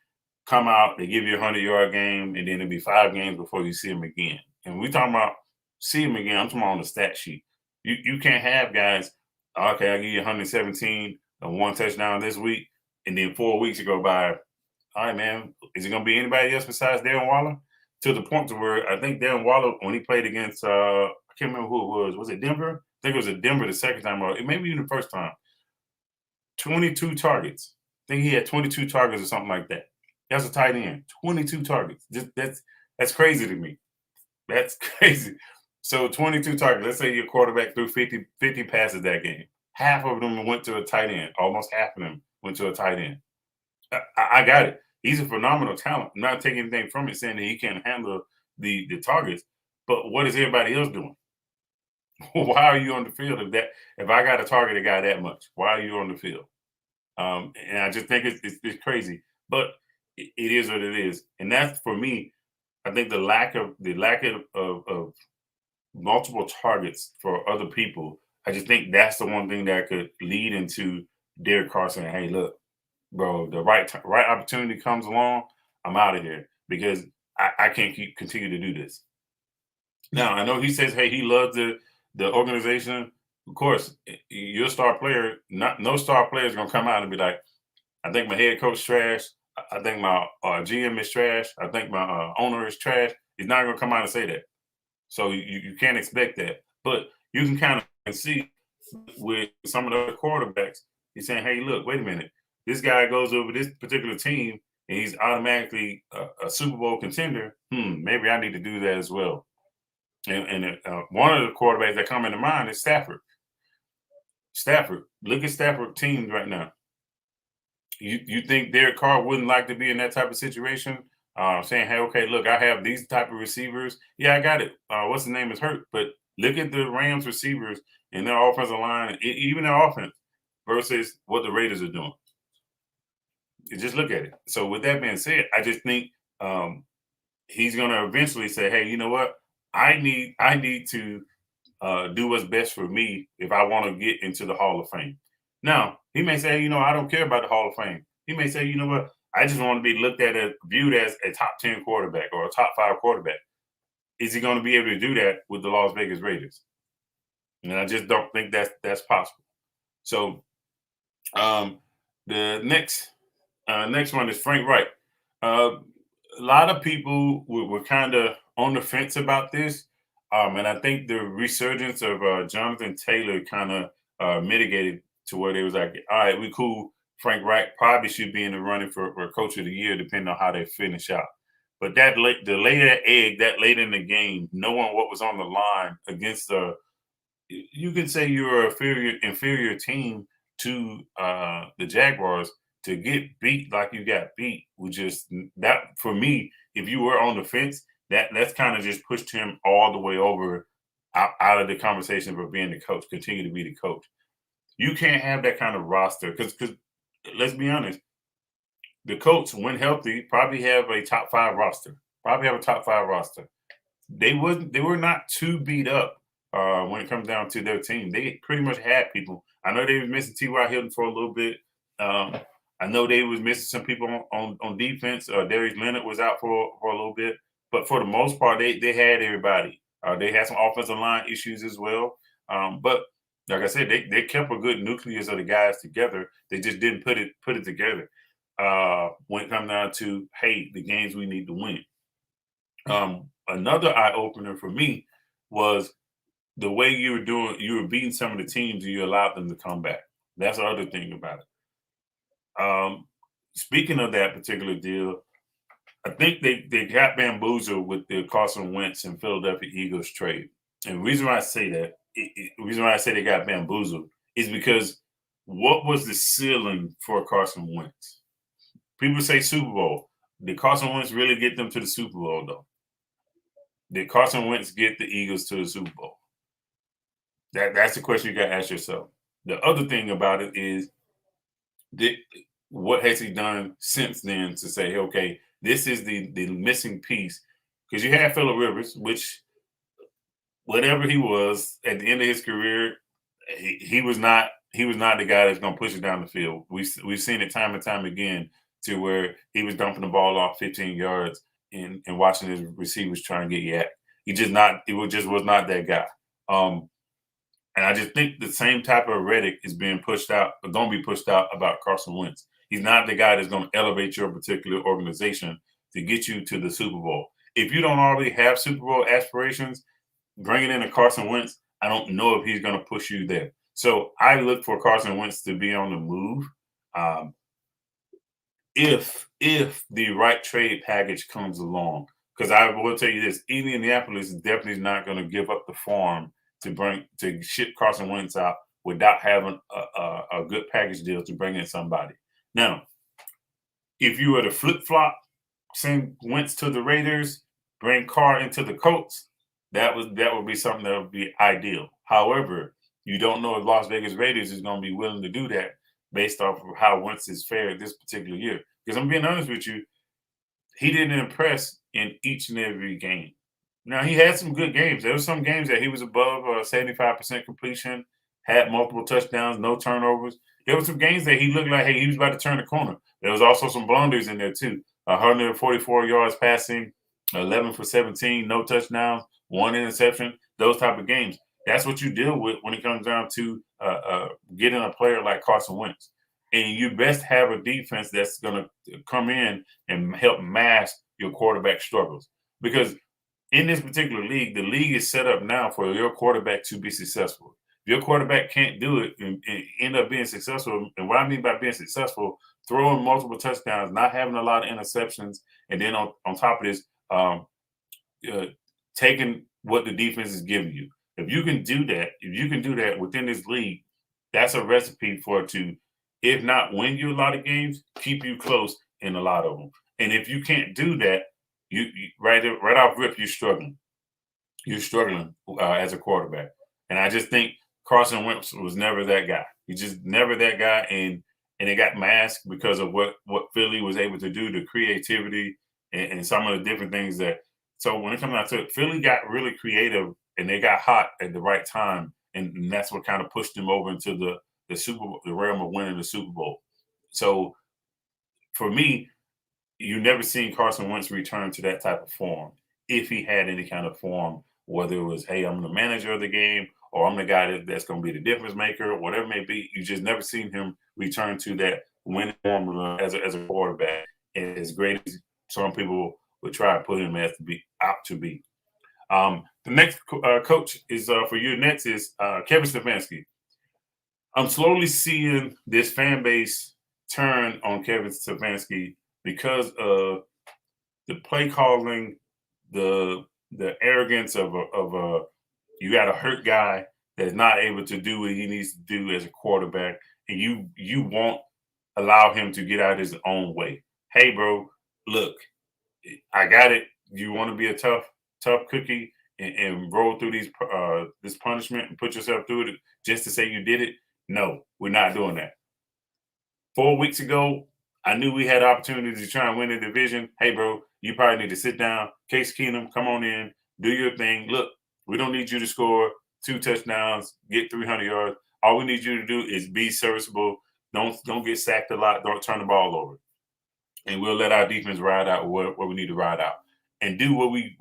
S1: come out, they give you a 100-yard game, and then it'll be 5 games before you see them again. And we talking about see them again. I'm talking about on the stat sheet. You can't have guys. Okay, I give you 117 and one touchdown this week, and then 4 weeks to go by. All right, man. Is it going to be anybody else besides Darren Waller? To the point to where I think Darren Waller, when he played against, I can't remember who it was. Was it Denver? I think it was at Denver the second time, or maybe even the first time. 22 targets. I think he had 22 targets or something like that. That's a tight end. 22 targets. That's crazy to me. That's crazy. So 22 targets. Let's say your quarterback threw 50 passes that game. Half of them went to a tight end. Almost half of them went to a tight end. I got it. He's a phenomenal talent. I'm not taking anything from it, saying that he can't handle the targets. But what is everybody else doing? Why are you on the field if I got to target a guy that much? Why are you on the field? And I just think it's crazy. But it is what it is, and that's for me. I think the lack of multiple targets for other people. I just think that's the one thing that could lead into Derek Carr saying, "Hey, look, bro, the right opportunity comes along, I'm out of here because I can't continue to do this." Now I know he says, "Hey, he loves the organization." Of course, you're a star player. No star player is gonna come out and be like, "I think my head coach trash. I think my GM is trash. I think my owner is trash. He's not going to come out and say that. So you can't expect that. But you can kind of see with some of the other quarterbacks, he's saying, hey, look, wait a minute. This guy goes over this particular team and he's automatically a Super Bowl contender. Maybe I need to do that as well. And one of the quarterbacks that come into mind is Stafford. Stafford, look at Stafford teams right now. You think Derek Carr wouldn't like to be in that type of situation? Saying, hey, okay, look, I have these type of receivers. Yeah, I got it. What's the name is hurt. But look at the Rams receivers and their offensive line, even their offense, versus what the Raiders are doing. You just look at it. So with that being said, I just think he's going to eventually say, hey, you know what? I need to do what's best for me if I want to get into the Hall of Fame. Now, he may say, I don't care about the Hall of Fame. He may say, you know what? I just want to be looked at as viewed as a top 10 quarterback or a top 5 quarterback. Is he going to be able to do that with the Las Vegas Raiders? And I just don't think that's possible. So the next one is Frank Reich. A lot of people were kind of on the fence about this. And I think the resurgence of Jonathan Taylor kind of mitigated to where they was like, all right, we cool. Frank Reich probably should be in the running for Coach of the Year, depending on how they finish out. But the later egg, that late in the game, knowing what was on the line against you can say you're an inferior team to the Jaguars, to get beat like you got beat, was just that for me. If you were on the fence, that's kind of just pushed him all the way over out of the conversation for being the coach, continue to be the coach. You can't have that kind of roster because let's be honest, the Colts, when healthy, probably have a top 5 roster. They were not too beat up when it comes down to their team. They pretty much had people. I know they were missing T.Y. Hilton for a little bit. I know they was missing some people on defense. Darius Leonard was out for a little bit. But for the most part, they had everybody. They had some offensive line issues as well. But like I said, they kept a good nucleus of the guys together. They just didn't put it together when it comes down to, hey, the games we need to win. Another eye opener for me was the way you were beating some of the teams and you allowed them to come back. That's the other thing about it. Speaking of that particular deal, I think they got bamboozled with the Carson Wentz and Philadelphia Eagles trade. And the reason why I say that, the reason why I say they got bamboozled is because what was the ceiling for Carson Wentz? People say Super Bowl. Did Carson Wentz really get them to the Super Bowl, though? Did Carson Wentz get the Eagles to the Super Bowl? That's the question you got to ask yourself. The other thing about it is, what has he done since then to say, okay, this is the missing piece? Because you had Phillip Rivers, which whatever he was at the end of his career, he was not the guy that's going to push it down the field. We've seen it time and time again to where he was dumping the ball off 15 yards and watching his receivers try and get yak. He just was not that guy. And I just think the same type of rhetoric is being pushed out, or going to be pushed out about Carson Wentz. He's not the guy that's going to elevate your particular organization to get you to the Super Bowl. If you don't already have Super Bowl aspirations, bringing in a Carson Wentz, I don't know if he's going to push you there. So I look for Carson Wentz to be on the move. If the right trade package comes along, because I will tell you this, Indianapolis is definitely not going to give up the farm to ship Carson Wentz out without having a good package deal to bring in somebody. Now, if you were to flip-flop, send Wentz to the Raiders, bring Carr into the Colts, that would be something that would be ideal. However, you don't know if Las Vegas Raiders is going to be willing to do that based off of how Wentz is fared this particular year. Because I'm being honest with you, he didn't impress in each and every game. Now, he had some good games. There were some games that he was above 75% completion, had multiple touchdowns, no turnovers. There were some games that he looked like, hey, he was about to turn the corner. There was also some blunders in there, too. 144 yards passing, 11 for 17, no touchdowns, 1 interception, those type of games. That's what you deal with when it comes down to getting a player like Carson Wentz. And you best have a defense that's going to come in and help mask your quarterback struggles. Because in this particular league, the league is set up now for your quarterback to be successful. If your quarterback can't do it and end up being successful, and what I mean by being successful, throwing multiple touchdowns, not having a lot of interceptions, and then on top of this, uh, taking what the defense is giving you. If you can do that within this league, that's a recipe for it to, if not win you a lot of games, keep you close in a lot of them. And if you can't do that, you right off rip, you're struggling. You're struggling as a quarterback. And I just think Carson Wentz was never that guy. He's just never that guy, and it got masked because of what Philly was able to do, the creativity and some of the different things that. So when it comes down to it, Philly got really creative and they got hot at the right time, and that's what kind of pushed them over into the Super Bowl, the realm of winning the Super Bowl. So for me, you never seen Carson Wentz return to that type of form if he had any kind of form, whether it was, hey, I'm the manager of the game or I'm the guy that's going to be the difference maker, whatever it may be. You just never seen him return to that winning formula as a quarterback, and as great as some people would try to put him as to be out to be. The next coach is for you next is Kevin Stefanski. I'm slowly seeing this fan base turn on Kevin Stefanski because of the play calling, the arrogance of a you got a hurt guy that's not able to do what he needs to do as a quarterback, and you won't allow him to get out his own way. Hey, bro, look, I got it. You want to be a tough cookie and roll through this punishment and put yourself through it just to say you did it? No, we're not doing that. 4 weeks ago, I knew we had opportunities to try and win the division. Hey, bro, you probably need to sit down. Case Keenum, come on in, do your thing. Look, we don't need you to score 2 touchdowns, get 300 yards. All we need you to do is be serviceable. Don't get sacked a lot. Don't turn the ball over, and we'll let our defense ride out what we need to ride out, and do what we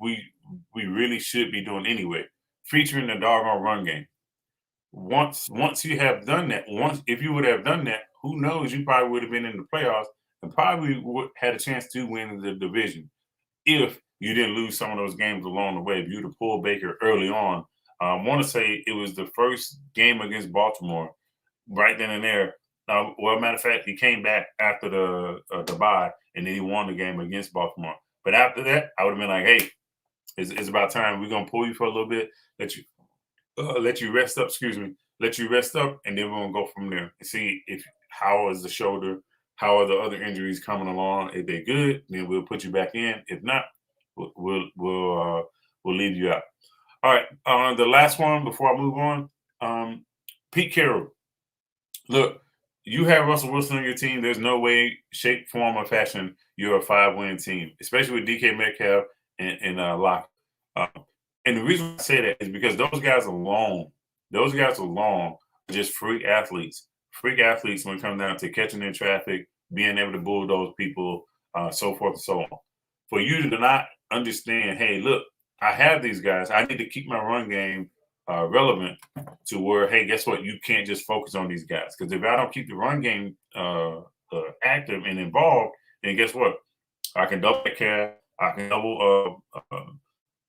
S1: really should be doing anyway, featuring the doggone run game. Once you have done that, if you would have done that, who knows? You probably would have been in the playoffs and probably would had a chance to win the division if you didn't lose some of those games along the way. If you'd have pulled Baker early on, I want to say it was the first game against Baltimore, right then and there. Well, matter of fact, he came back after the bye, and then he won the game against Baltimore. But after that, I would have been like, hey, it's about time. We're gonna pull you for a little bit, let you rest up. Excuse me, let you rest up, and then we're gonna go from there and see if how is the shoulder, how are the other injuries coming along. If they're good, then we'll put you back in. If not, we'll leave you out. All right, the last one before I move on, Pete Carroll. Look, you have Russell Wilson on your team. There's no way, shape, form, or fashion you're a 5-win team, especially with DK Metcalf and Locke. Um, and the reason I say that is because those guys alone are just freak athletes. Freak athletes when it comes down to catching in traffic, being able to bulldoze people, so forth and so on. For you to not understand, hey, look, I have these guys. I need to keep my run game relevant to where, hey, guess what? You can't just focus on these guys. Because if I don't keep the run game active and involved, then guess what? I can double Metcalf, I can double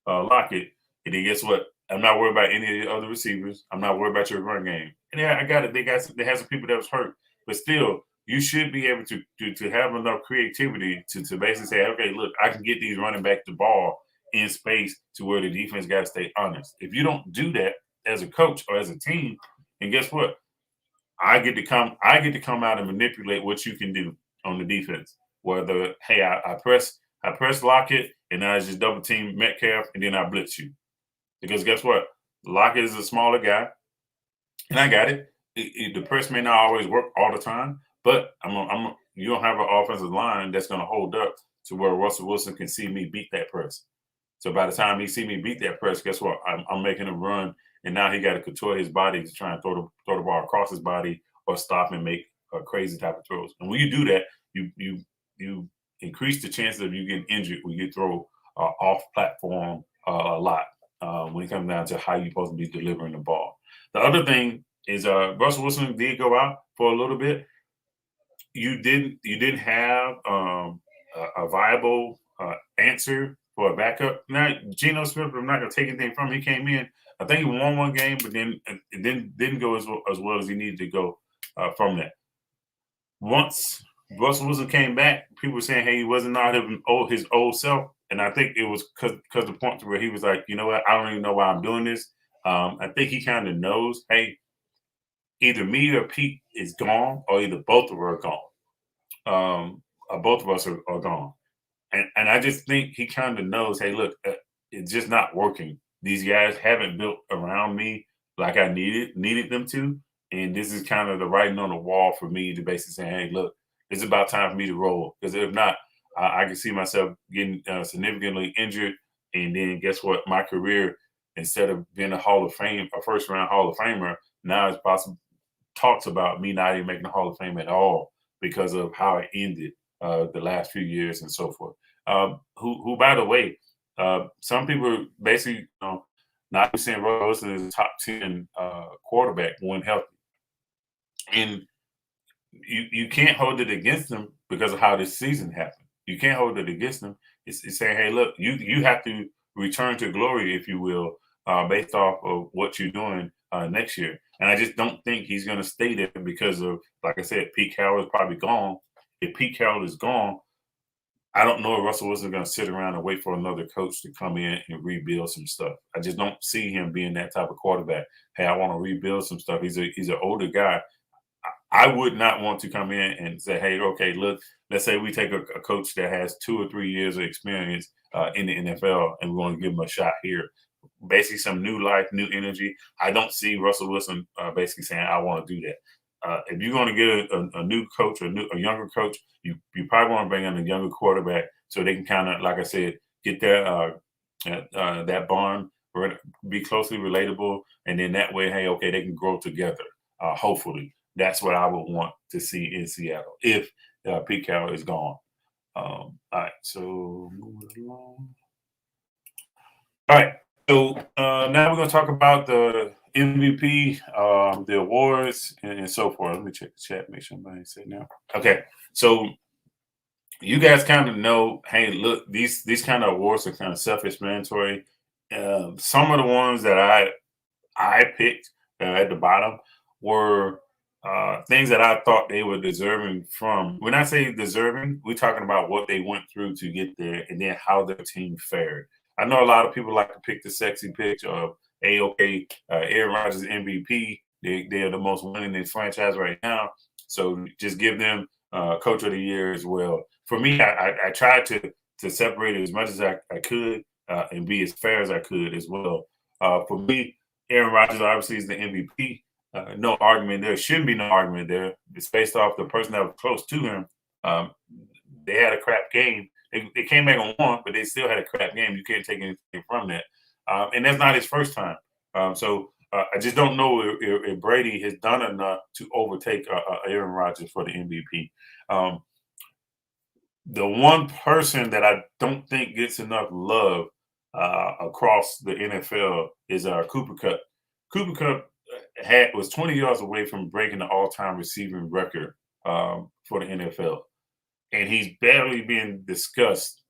S1: Lockett, and then guess what? I'm not worried about any of the other receivers. I'm not worried about your run game. And yeah, I got it. They had some people that was hurt, but still, you should be able to have enough creativity to basically say, okay, look, I can get these running back the ball in space to where the defense got to stay honest. If you don't do that as a coach or as a team, and guess what? I get to come out and manipulate what you can do on the defense. Whether, hey, I press Lockett and I just double team Metcalf and then I blitz you. Because guess what? Lockett is a smaller guy, and I got it. The press may not always work all the time, but you don't have an offensive line that's going to hold up to where Russell Wilson can see me beat that press. So by the time he see me beat that press, guess what? I'm making him run, and now he got to contort his body to try and throw the ball across his body or stop and make a crazy type of throws. And when you do that, you increase the chances of you getting injured when you throw off platform a lot. When it comes down to how you're supposed to be delivering the ball. The other thing is Russell Wilson did go out for a little bit. you didn't have a viable answer for a backup. Now, Geno Smith, I'm not gonna take anything from him. He came in. I think he won one game, but then it didn't go as well as he needed to go from that. Once Russell Wilson came back, people were saying, "Hey, he wasn't out of his old self," and I think it was because the point to where he was like, "You know what? I don't even know why I'm doing this." I think he kind of knows, hey, either me or Pete is gone, or either both of us are gone. Or both of us are gone. And I just think he kind of knows, hey, look, it's just not working. These guys haven't built around me like I needed them to, and this is kind of the writing on the wall for me to basically say, hey, look, it's about time for me to roll. Because if not, I can see myself getting significantly injured, and then guess what? My career, instead of being a first round Hall of Famer, now it's possible talks about me not even making the Hall of Fame at all because of how it ended the last few years and so forth. Who, by the way, some people basically, not saying Russell Wilson is a top 10 quarterback when healthy, and you can't hold it against them because of how this season happened. You can't hold it against them. It's saying, hey, look, you have to return to glory, if you will, based off of what you're doing next year. And I just don't think he's going to stay there because of, like I said, Pete Carroll is probably gone. If Pete Carroll is gone, I don't know if Russell Wilson's going to sit around and wait for another coach to come in and rebuild some stuff. I just don't see him being that type of quarterback. Hey, I want to rebuild some stuff. He's an older guy. I would not want to come in and say, hey, okay, look, let's say we take a coach that has 2 or 3 years of experience in the NFL and we want to give him a shot here. Basically, some new life, new energy. I don't see Russell Wilson basically saying, I want to do that. If you're going to get a new coach or a younger coach, you probably want to bring in a younger quarterback so they can kind of, like I said, get that bond, be closely relatable, and then that way, hey, okay, they can grow together. Hopefully, that's what I would want to see in Seattle if Pete Carroll is gone. All right, so moving along. All right, so now we're going to talk about the MVP, the awards, and so forth. Let me check the chat, make sure somebody said now. Okay, so you guys kind of know, hey, look, these kind of awards are kind of self-explanatory. Some of the ones that I picked at the bottom were things that I thought they were deserving from. When I say deserving, we're talking about what they went through to get there and then how their team fared. I know a lot of people like to pick the sexy pitch of, hey, okay, Aaron Rodgers MVP. They are the most winning in franchise right now. So just give them Coach of the Year as well. For me, I tried to separate it as much as I could and be as fair as I could as well. For me, Aaron Rodgers obviously is the MVP. No argument there. Shouldn't be no argument there. It's based off the person that was close to him. Um, they had a crap game. They came back and won, but they still had a crap game. You can't take anything from that. And that's not his first time. So I just don't know if Brady has done enough to overtake Aaron Rodgers for the MVP. The one person that I don't think gets enough love across the NFL is Cooper Kupp. Cooper Kupp was 20 yards away from breaking the all-time receiving record for the NFL, and he's barely being discussed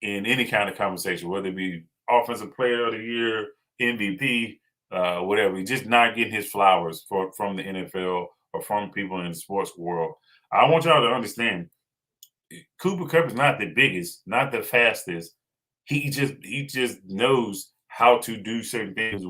S1: in any kind of conversation, whether it be Offensive Player of the Year, MVP, whatever. He's just not getting his flowers from the NFL or from people in the sports world. I want y'all to understand, Cooper Kupp is not the biggest, not the fastest. He just knows how to do certain things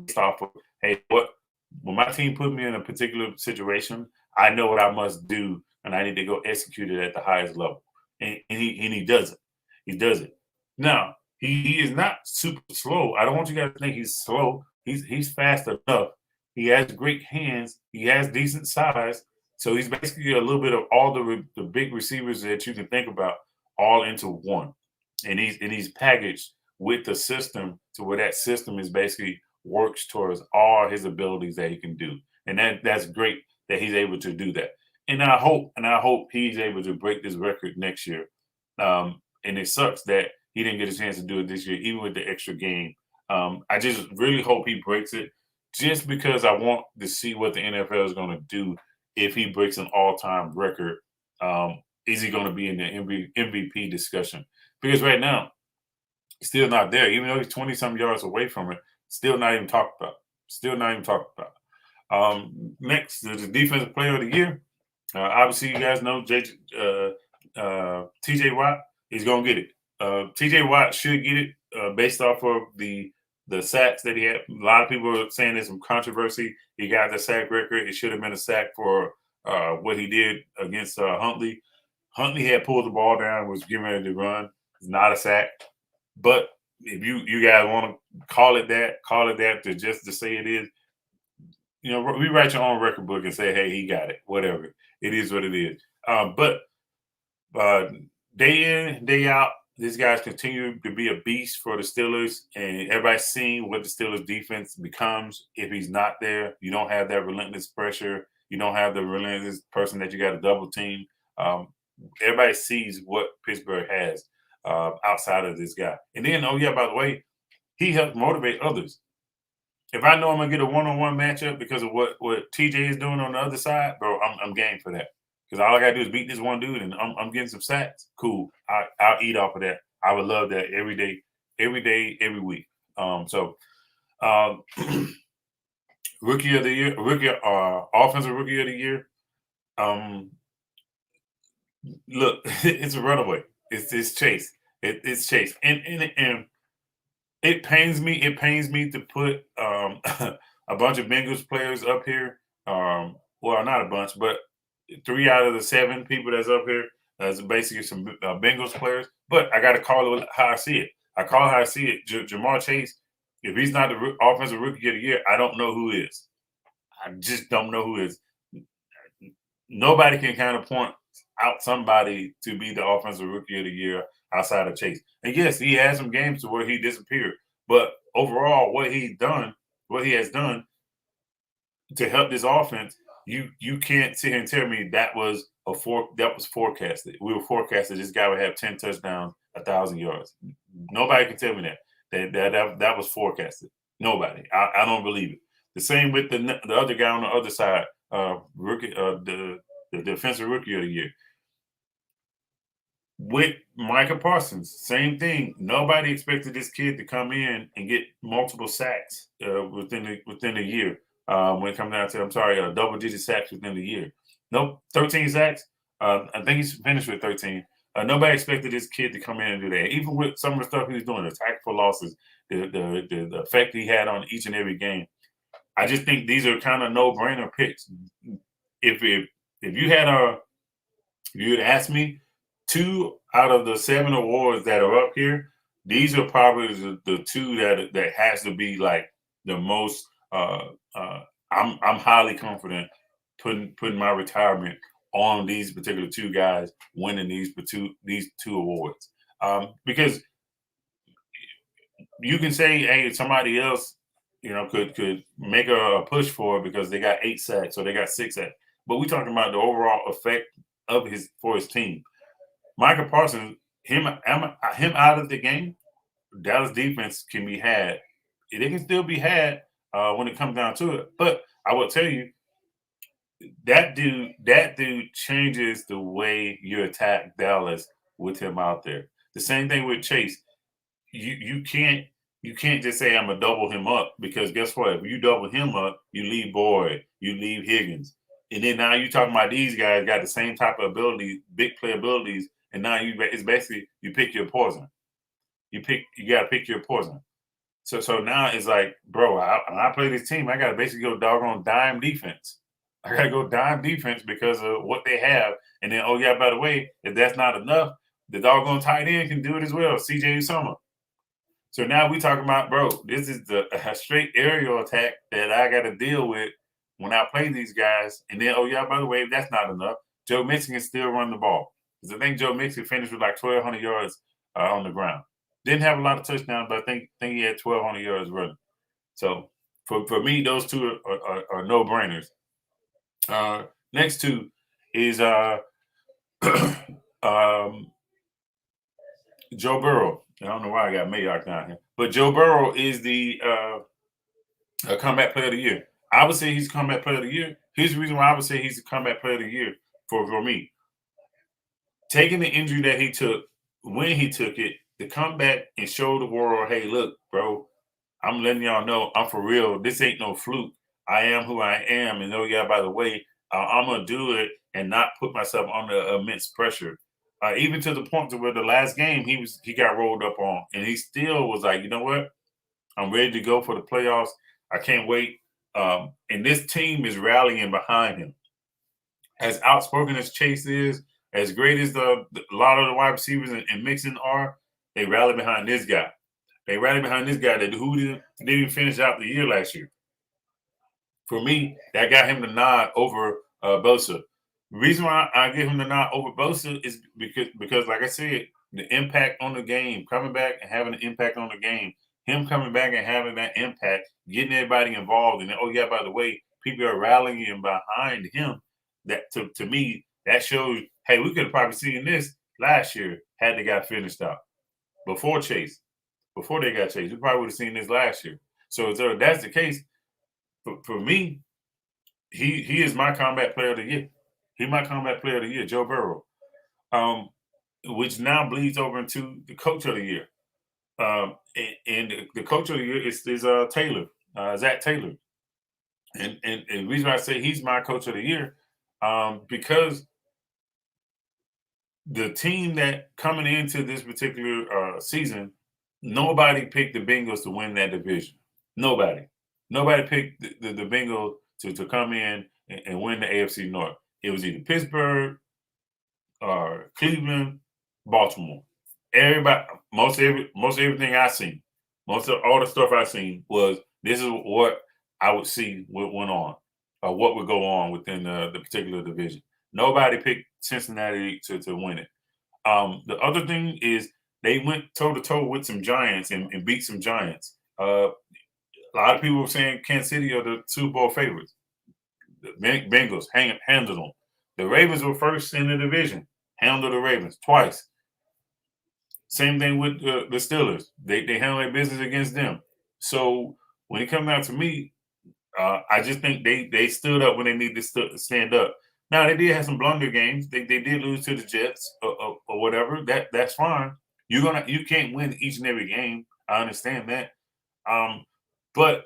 S1: based off of, hey, when my team put me in a particular situation, I know what I must do, and I need to go execute it at the highest level. And he does it. He does it. Now, he is not super slow. I don't want you guys to think he's slow. He's fast enough. He has great hands. He has decent size. So he's basically a little bit of all the big receivers that you can think about all into one. And he's packaged with the system to where that system is basically works towards all his abilities that he can do. And that's great that he's able to do that. And I hope he's able to break this record next year. And it sucks that he didn't get a chance to do it this year, even with the extra game. I just really hope he breaks it just because I want to see what the NFL is going to do if he breaks an all-time record. Is he going to be in the MVP discussion? Because right now, he's still not there. Even though he's 20-some yards away from it, still not even talked about. Still not even talked about. Next, the defensive player of the year. Obviously, you guys know TJ Watt. He's going to get it. TJ Watt should get it based off of the sacks that he had. A lot of people are saying there's some controversy. He got the sack record. It should have been a sack for what he did against Huntley. Huntley had pulled the ball down, was getting ready to run. It's not a sack. But if you guys want to call it that to say it is. We write your own record book and say, hey, he got it. Whatever. It is what it is. But day in, day out, these guys continue to be a beast for the Steelers, and everybody's seeing what the Steelers defense becomes if he's not there. You don't have that relentless pressure. You don't have the relentless person that you got to double team. Everybody sees what Pittsburgh has outside of this guy. And then, by the way, he helps motivate others. If I know I'm gonna get a one-on-one matchup because of what TJ is doing on the other side, bro, I'm game for that. Because all I gotta do is beat this one dude, and I'm getting some sacks. Cool, I'll eat off of that. I would love that every day, every week. Rookie of the year, offensive rookie of the year. Look, it's a runaway. It's Chase. It's Chase, and it pains me. It pains me to put a bunch of Bengals players up here. Well, not a bunch, but 3 out of the 7 people that's up here is basically some Bengals players. But I got to call it how I see it. I call it how I see it. Jamar Chase, if he's not the offensive rookie of the year, I don't know who is. I just don't know who is. Nobody can kind of point out somebody to be the offensive rookie of the year outside of Chase. And yes, he had some games to where he disappeared. But overall, what he has done to help this offense, you can't sit here and tell me that was forecasted. We were forecasted this guy would have 10 touchdowns, 1,000 yards. Nobody can tell me that was forecasted. Nobody. I don't believe it. The same with the other guy on the other side, rookie, the defensive rookie of the year. With Micah Parsons, same thing. Nobody expected this kid to come in and get multiple sacks within a year. When it comes down to, double-digit sacks within the year. Nope, 13 sacks. I think he's finished with 13. Nobody expected this kid to come in and do that. Even with some of the stuff he was doing, the tackle for losses, the effect he had on each and every game. I just think these are kind of no-brainer picks. If you had asked me, 2 out of the 7 awards that are up here, these are probably the 2 that has to be like the most. I'm highly confident putting my retirement on these particular 2 guys winning these 2 awards, because you can say, hey, somebody else, could make a push for it because they got 8 sacks or they got 6 sacks, but we're talking about the overall effect of his team. Micah Parsons, him out of the game, Dallas defense can be had. They can still be had when it comes down to it. But I will tell you, that dude changes the way you attack Dallas with him out there. The same thing with Chase. You can't just say I'm gonna double him up, because guess what? If you double him up, you leave Boyd, you leave Higgins, and then now you're talking about these guys got the same type of ability, big play abilities, and now it's basically you pick your poison. You gotta pick your poison. So now it's like, bro, when I play this team, I gotta basically go doggone dime defense. I gotta go dime defense because of what they have. And then, by the way, if that's not enough, the doggone tight end can do it as well, CJ Usoma. So now we talking about, bro, this is a straight aerial attack that I got to deal with when I play these guys. And then, by the way, if that's not enough, Joe Mixon can still run the ball. Because I think Joe Mixon finished with like 1,200 yards on the ground. Didn't have a lot of touchdowns, but I think he had 1,200 yards running. So for me, those 2 are no-brainers. Next 2 is Joe Burrow. I don't know why I got Mayock down here, but Joe Burrow is the comeback player of the year. I would say he's comeback player of the year. Here's the reason why I would say he's the comeback player of the year for me. Taking the injury that he took, when he took it, to come back and show the world, hey, look, bro, I'm letting y'all know I'm for real. This ain't no fluke. I am who I am. And oh, yeah, by the way, I'm going to do it and not put myself under immense pressure. Even to the point to where the last game he got rolled up on, and he still was like, you know what? I'm ready to go for the playoffs. I can't wait. And this team is rallying behind him. As outspoken as Chase is, as great as a lot of the wide receivers and Mixon are, they rally behind this guy. They rally behind this guy that who didn't even finish out the year last year. For me, that got him the nod over Bosa. The reason why I give him the nod over Bosa is because, like I said, the impact on the game, coming back and having an impact on the game, him coming back and having that impact, getting everybody involved, and oh yeah, by the way, people are rallying behind him. That to me, that shows, hey, we could have probably seen this last year had the guy finished out before Chase, before they got Chase. We probably would have seen this last year. So if that's the case, for me, he is my combat player of the year. He's my combat player of the year, Joe Burrow, which now bleeds over into the coach of the year. And the coach of the year is Taylor, Zach Taylor. And the reason why I say he's my coach of the year, because the team that coming into this particular season, nobody picked the Bengals to win that division. Nobody. Nobody picked the Bengals to come in and win the AFC North. It was either Pittsburgh or Cleveland, Baltimore. Everybody, most everything I seen, most of all the stuff I seen was this is what I would see what went on, or what would go on within the particular division. Nobody picked Cincinnati to win it. The other thing is they went toe to toe with some giants and beat some giants. A lot of people were saying Kansas City are the Super Bowl favorites. The Bengals handled them. The Ravens were first in the division. Handled the Ravens twice. Same thing with the Steelers. They handled their business against them. So when it comes down to me, I just think they stood up when they needed to stand up. Now they did have some blunder games. They did lose to the Jets or whatever. That's fine. You can't win each and every game. I understand that. But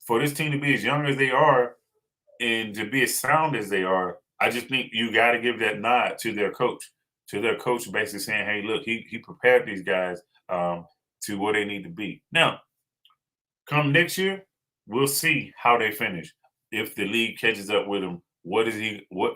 S1: for this team to be as young as they are and to be as sound as they are, I just think you got to give that nod to their coach. To their coach, basically saying, "Hey, look, he prepared these guys to where they need to be." Now, come next year, we'll see how they finish. If the league catches up with them, what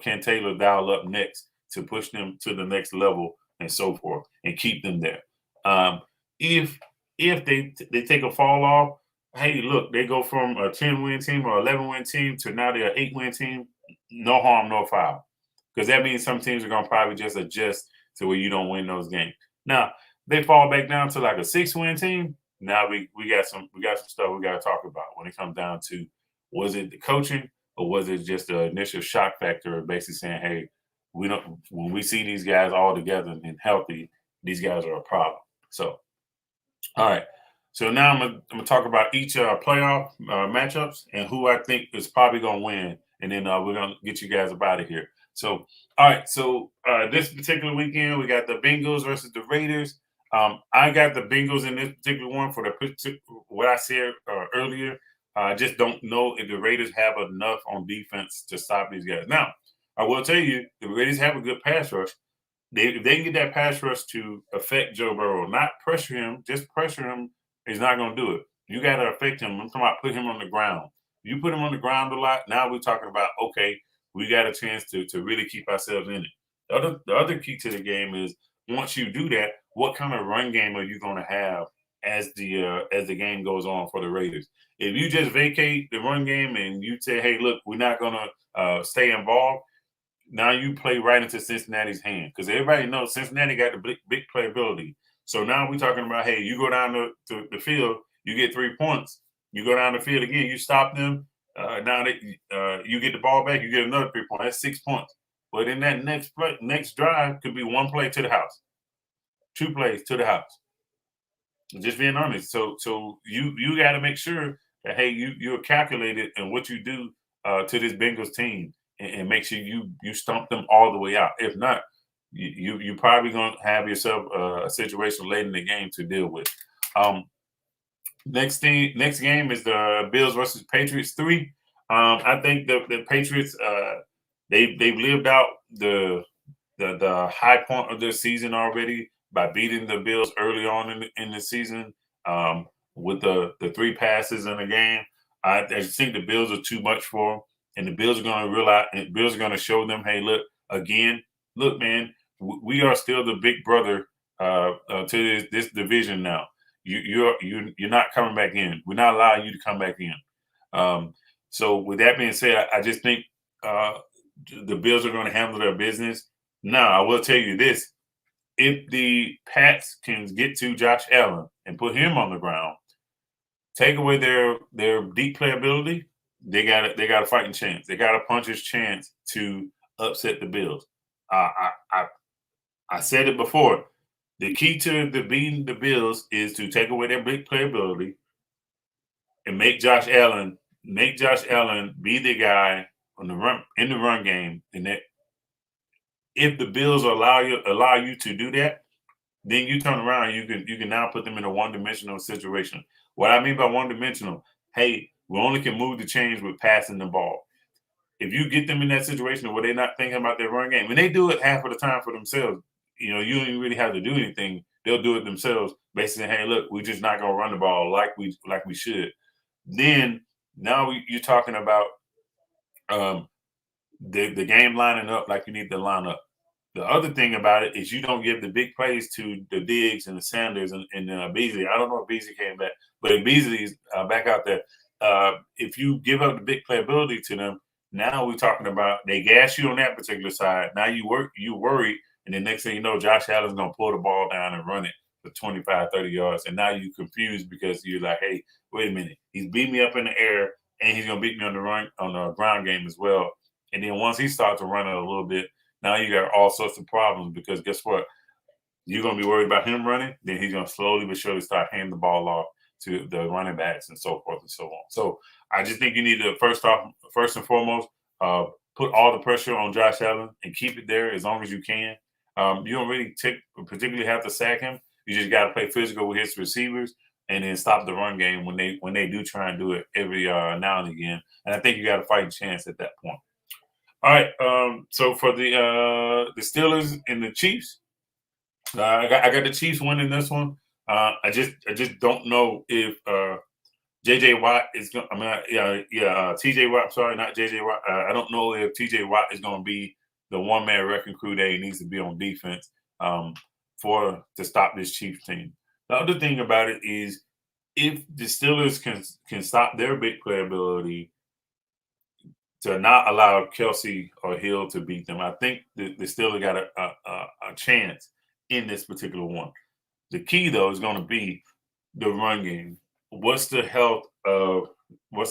S1: can Taylor dial up next to push them to the next level and so forth and keep them there? Um, if they take a fall off, hey, look, they go from a 10-win team or 11-win team to now they're an 8-win team. No harm, no foul, because that means some teams are gonna probably just adjust to where you don't win those games. Now they fall back down to like a 6-win team. Now we got some stuff we got to talk about when it comes down to, was it the coaching or was it just the initial shock factor of basically saying, hey, we don't, when we see these guys all together and healthy, these guys are a problem. So all right. So now I'm gonna talk about each playoff matchups and who I think is probably gonna win, and then we're gonna get you guys up out of here. So all right. So this particular weekend we got the Bengals versus the Raiders. I got the Bengals in this particular one for what I said earlier. I just don't know if the Raiders have enough on defense to stop these guys. Now, I will tell you, the Raiders have a good pass rush. If they can get that pass rush to affect Joe Burrow, not pressure him, just pressure him is not going to do it. You got to affect him. I'm talking about put him on the ground. You put him on the ground a lot. Now we're talking about, okay, we got a chance to really keep ourselves in it. The other key to the game is once you do that, what kind of run game are you going to have as the game goes on for the Raiders? If you just vacate the run game and you say, hey, look, we're not going to stay involved, now you play right into Cincinnati's hand because everybody knows Cincinnati got the big playability. So now we're talking about, hey, you go down to the field, you get 3 points. You go down the field again, you stop them. Now you get the ball back, you get another 3 points. That's 6 points. But in that next drive could be 1 play to the house, 2 plays to the house. Just being honest. So you got to make sure that, hey, you're calculated in what you do to this Bengals team and make sure you stump them all the way out. If not, you probably gonna have yourself a situation late in the game to deal with. Um, next game is the Bills versus Patriots 3. I think the Patriots they've lived out the high point of their season already by beating the Bills early on in the season with the three passes in the game. I just think the Bills are too much for them, and the Bills are going to realize, and the Bills are going to show them, hey, look, man, we are still the big brother to this division now. You're not coming back in. We're not allowing you to come back in. So with that being said, I just think the Bills are going to handle their business. Now, I will tell you this: if the Pats can get to Josh Allen and put him on the ground, take away their deep playability, they got a fighting chance. They got a puncher's chance to upset the Bills. I said it before. The key to beating the Bills is to take away their big playability and make Josh Allen be the guy on the run in the run game. And that if the Bills allow you to do that, then you turn around. You can now put them in a one-dimensional situation. What I mean by one-dimensional, hey, we only can move the chains with passing the ball. If you get them in that situation where they're not thinking about their run game, and they do it half of the time for themselves, you don't even really have to do anything. They'll do it themselves, basically saying, hey, look, we're just not gonna run the ball like we should. Then now you're talking about the game lining up like you need to line up. The other thing about it is you don't give the big plays to the Diggs and the Sanders and Beasley. I don't know if Beasley came back, but if Beasley's back out there, if you give up the big playability to them, now we're talking about they gas you on that particular side. Now you worry, and the next thing you know, Josh Allen's going to pull the ball down and run it for 25, 30 yards. And now you're confused because you're like, hey, wait a minute. He's beat me up in the air, and he's going to beat me on the ground game as well. And then once he starts to run it a little bit, now you got all sorts of problems because guess what? You're going to be worried about him running. Then he's going to slowly but surely start handing the ball off to the running backs and so forth and so on. So I just think you need to first and foremost, put all the pressure on Josh Allen and keep it there as long as you can. You don't really particularly have to sack him. You just got to play physical with his receivers and then stop the run game when they do try and do it every now and again. And I think you got a fighting chance at that point. All right. So for the Steelers and the Chiefs, I got the Chiefs winning this one. I just don't know if J.J. Watt is going. T.J. Watt. I'm sorry, not J.J. Watt. I don't know if T.J. Watt is going to be the one-man wrecking crew that he needs to be on defense to stop this Chiefs team. The other thing about it is if the Steelers can stop their big playability to not allow Kelsey or Hill to beat them, I think the Steelers got a chance in this particular one. The key, though, is going to be the run game. What's the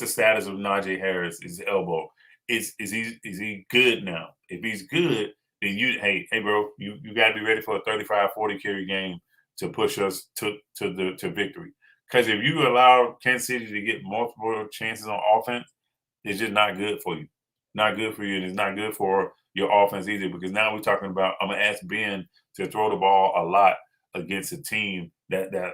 S1: status of Najee Harris? His elbow. Is he good now? If he's good, then hey bro, you got to be ready for a 35, 40 carry game to push us to victory. Because if you allow Kansas City to get multiple chances on offense, it's just not good for you. Not good for you, and it's not good for your offense either. Because now we're talking about I'm gonna ask Ben to throw the ball a lot against a team that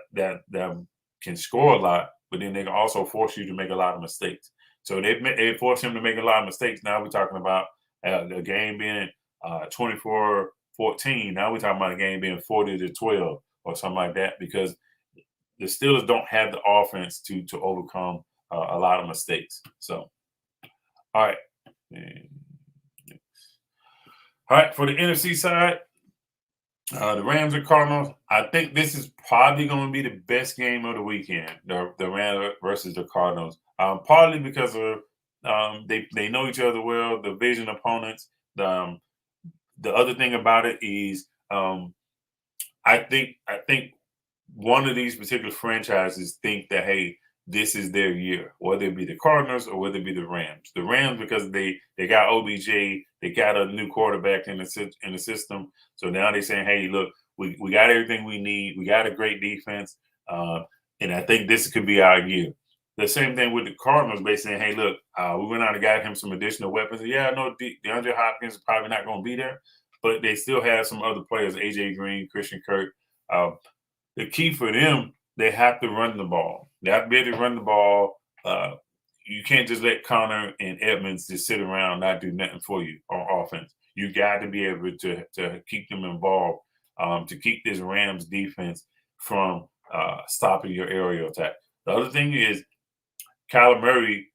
S1: can score a lot, but then they can also force you to make a lot of mistakes. So they force him to make a lot of mistakes. Now we're talking about the game being 24-14. Now we're talking about a game being 40-12 or something like that because the Steelers don't have the offense to overcome a lot of mistakes. So, all right. All right, for the NFC side, the Rams and Cardinals, I think this is probably going to be the best game of the weekend, the Rams versus the Cardinals. Partly because of they know each other well, the division opponents. The other thing about it is I think one of these particular franchises think that, hey, this is their year, whether it be the Cardinals or whether it be the Rams. The Rams, because they got OBJ, they got a new quarterback in the system. So now they're saying, hey, look, we got everything we need. We got a great defense. And I think this could be our year. The same thing with the Cardinals, basically saying, "Hey, look, we went out and got him some additional weapons. Yeah, I know DeAndre Hopkins is probably not going to be there, but they still have some other players: AJ Green, Christian Kirk. Uh, the key for them, they have to run the ball. They have to be able to run the ball. Uh, you can't just let Connor and Edmonds just sit around not do nothing for you on offense. You got to be able to keep them involved, to keep this Rams defense from stopping your aerial attack. The other thing is Kyler Murray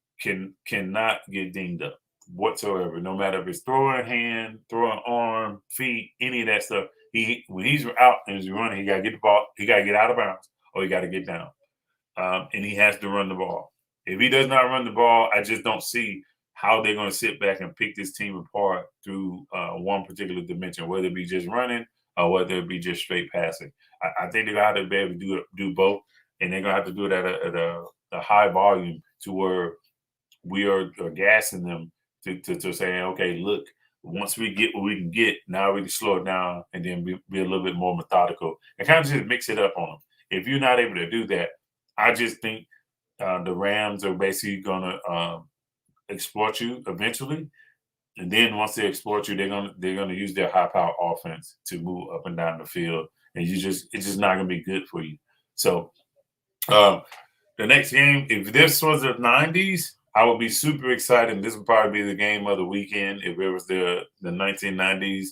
S1: cannot get dinged up whatsoever, no matter if it's throwing hand, throwing arm, feet, any of that stuff. When he's out and he's running, he got to get the ball, he got to get out of bounds, or he got to get down, and he has to run the ball. If he does not run the ball, I just don't see how they're going to sit back and pick this team apart through one particular dimension, whether it be just running or whether it be just straight passing. I think they're going to have to be able to do both, and they're going to have to do it at a high volume to where we are gassing them to saying, okay, look, once we get what we can get, now we can slow it down and then be a little bit more methodical and kind of just mix it up on them. If you're not able to do that, I just think the Rams are basically going to exploit you eventually, and then once they exploit you, they're gonna use their high power offense to move up and down the field, and it's just not gonna be good for you. So um, the next game, if this was the '90s, I would be super excited. This would probably be the game of the weekend if it was the 1990s.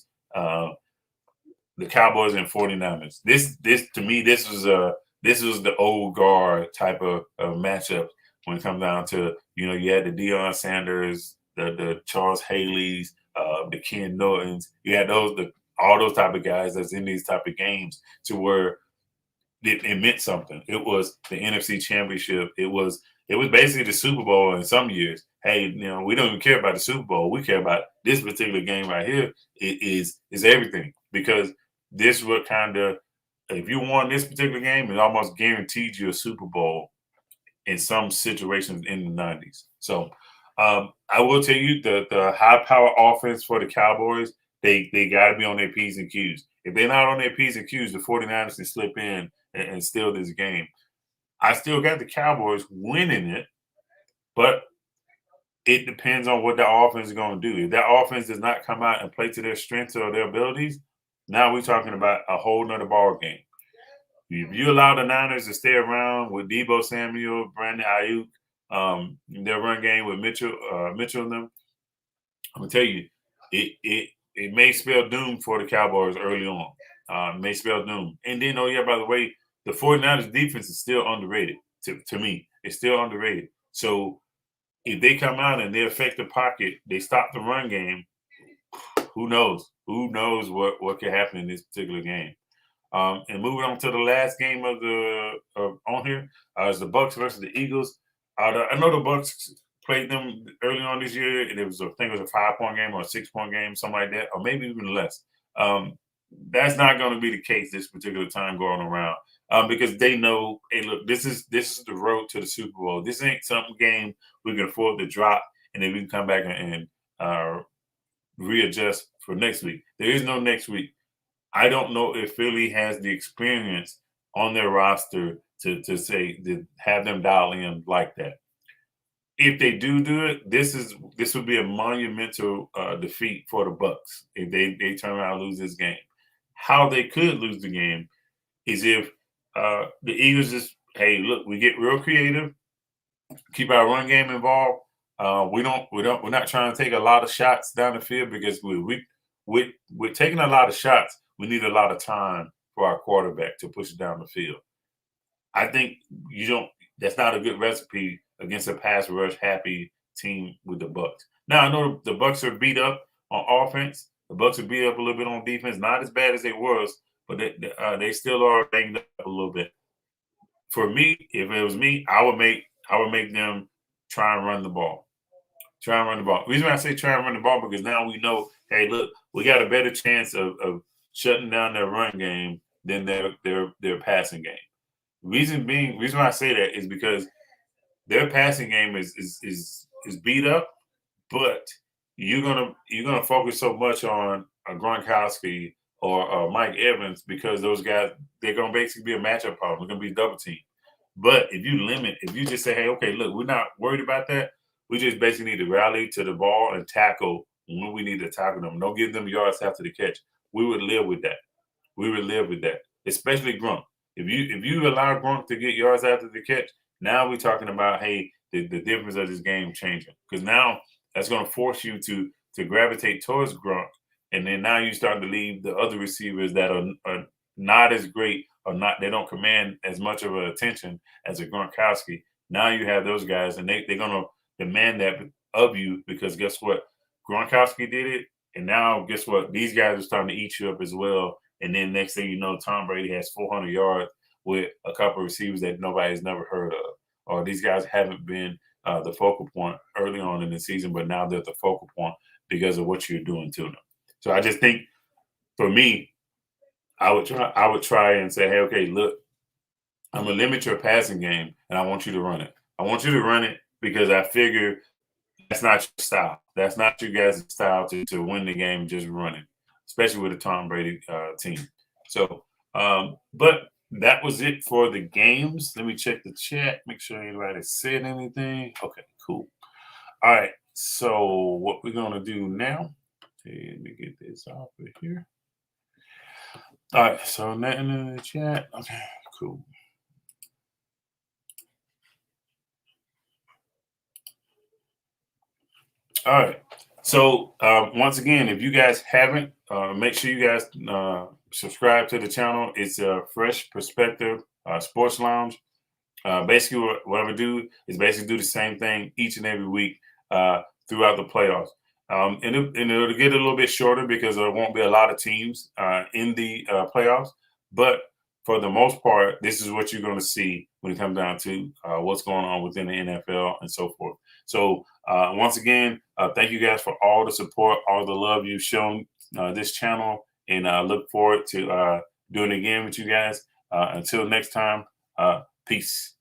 S1: The Cowboys and 49ers. This to me, this was the old guard type of matchup when it comes down to, you had the Deion Sanders, the Charles Haley's, the Ken Nortons. You had all those type of guys that's in these type of games to where it meant something. It was the NFC Championship. It was basically the Super Bowl in some years. Hey, we don't even care about the Super Bowl. We care about this particular game right here. It is everything, because this would kind of, if you won this particular game, it almost guaranteed you a Super Bowl in some situations in the '90s. So I will tell you the high power offense for the Cowboys, they got to be on their P's and Q's. If they're not on their P's and Q's, the 49ers can slip in and steal this game. I still got the Cowboys winning it, but it depends on what the offense is going to do. If that offense does not come out and play to their strengths or their abilities, now we're talking about a whole nother ball game. If you allow the Niners to stay around with Deebo Samuel, Brandon Ayuk, their run game with Mitchell and them, I'm gonna tell you, it may spell doom for the Cowboys early on. May spell doom. And then, oh yeah, by the way, the 49ers defense is still underrated to me. It's still underrated. So if they come out and they affect the pocket, they stop the run game, who knows? Who knows what could happen in this particular game? And moving on to the last game on here is the Bucks versus the Eagles. I know the Bucks played them early on this year, and I think it was a 5-point game or a 6-point game, something like that, or maybe even less. That's not going to be the case this particular time going around, because they know, hey, look, this is the road to the Super Bowl. This ain't some game we can afford to drop, and then we can come back and readjust for next week. There is no next week. I don't know if Philly has the experience on their roster to have them dial in like that. If they do it, this would be a monumental defeat for the Bucks if they turn around and lose this game. How they could lose the game is if the Eagles just, hey, look, we get real creative, keep our run game involved. We're not trying to take a lot of shots down the field, because we're taking a lot of shots. We need a lot of time for our quarterback to push it down the field. I think that's not a good recipe against a pass rush happy team with the Bucks. Now I know the Bucks are beat up on offense. The Bucks are beat up a little bit on defense, not as bad as they was, but they still are banged up a little bit. For me, if it was me, I would make them try and run the ball. Try and run the ball. The reason why I say try and run the ball, because now we know, hey, look, we got a better chance of shutting down their run game than their passing game. Reason why I say that is because their passing game is beat up, but you're gonna focus so much on a Gronkowski or Mike Evans, because those guys, they're gonna basically be a matchup problem. They're gonna be double team. But if you just say, hey, okay, look, we're not worried about that. We just basically need to rally to the ball and tackle when we need to tackle them. Don't give them yards after the catch. We would live with that. We would live with that, especially Gronk. If you allow Gronk to get yards after the catch, now we're talking about, hey, the difference of this game changing, because now that's going to force you to gravitate towards Gronk, and then now you start to leave the other receivers that are not as great, or not, they don't command as much of a attention as a Gronkowski. Now you have those guys, and they're going to demand that of you, because guess what? Gronkowski did it, and now guess what? These guys are starting to eat you up as well. And then next thing you know, Tom Brady has 400 yards with a couple of receivers that nobody's never heard of, or these guys haven't been the focal point early on in the season, but now they're the focal point because of what you're doing to them. So I just think, for me, I would try and say, hey, okay, look, I'm gonna limit your passing game, and I want you to run it. I want you to run it because I figure that's not your style. That's not your guys' style to win the game just running, especially with a Tom Brady team. So, but that was it for the games. Let me check the chat, make sure anybody said anything. Okay, cool. All right. So what we're gonna do now? Let me get this off of here. All right. So nothing in the chat. Okay, cool. All right. So once again, if you guys haven't, make sure you guys subscribe to the channel. It's a Fresh Perspective Sports Lounge. Basically, what I'm gonna do is basically do the same thing each and every week throughout the playoffs. And it'll get a little bit shorter because there won't be a lot of teams in the playoffs. But for the most part, this is what you're going to see when it comes down to what's going on within the NFL and so forth. So once again, thank you guys for all the support, all the love you've shown this channel, and I look forward to doing it again with you guys. Until next time, peace.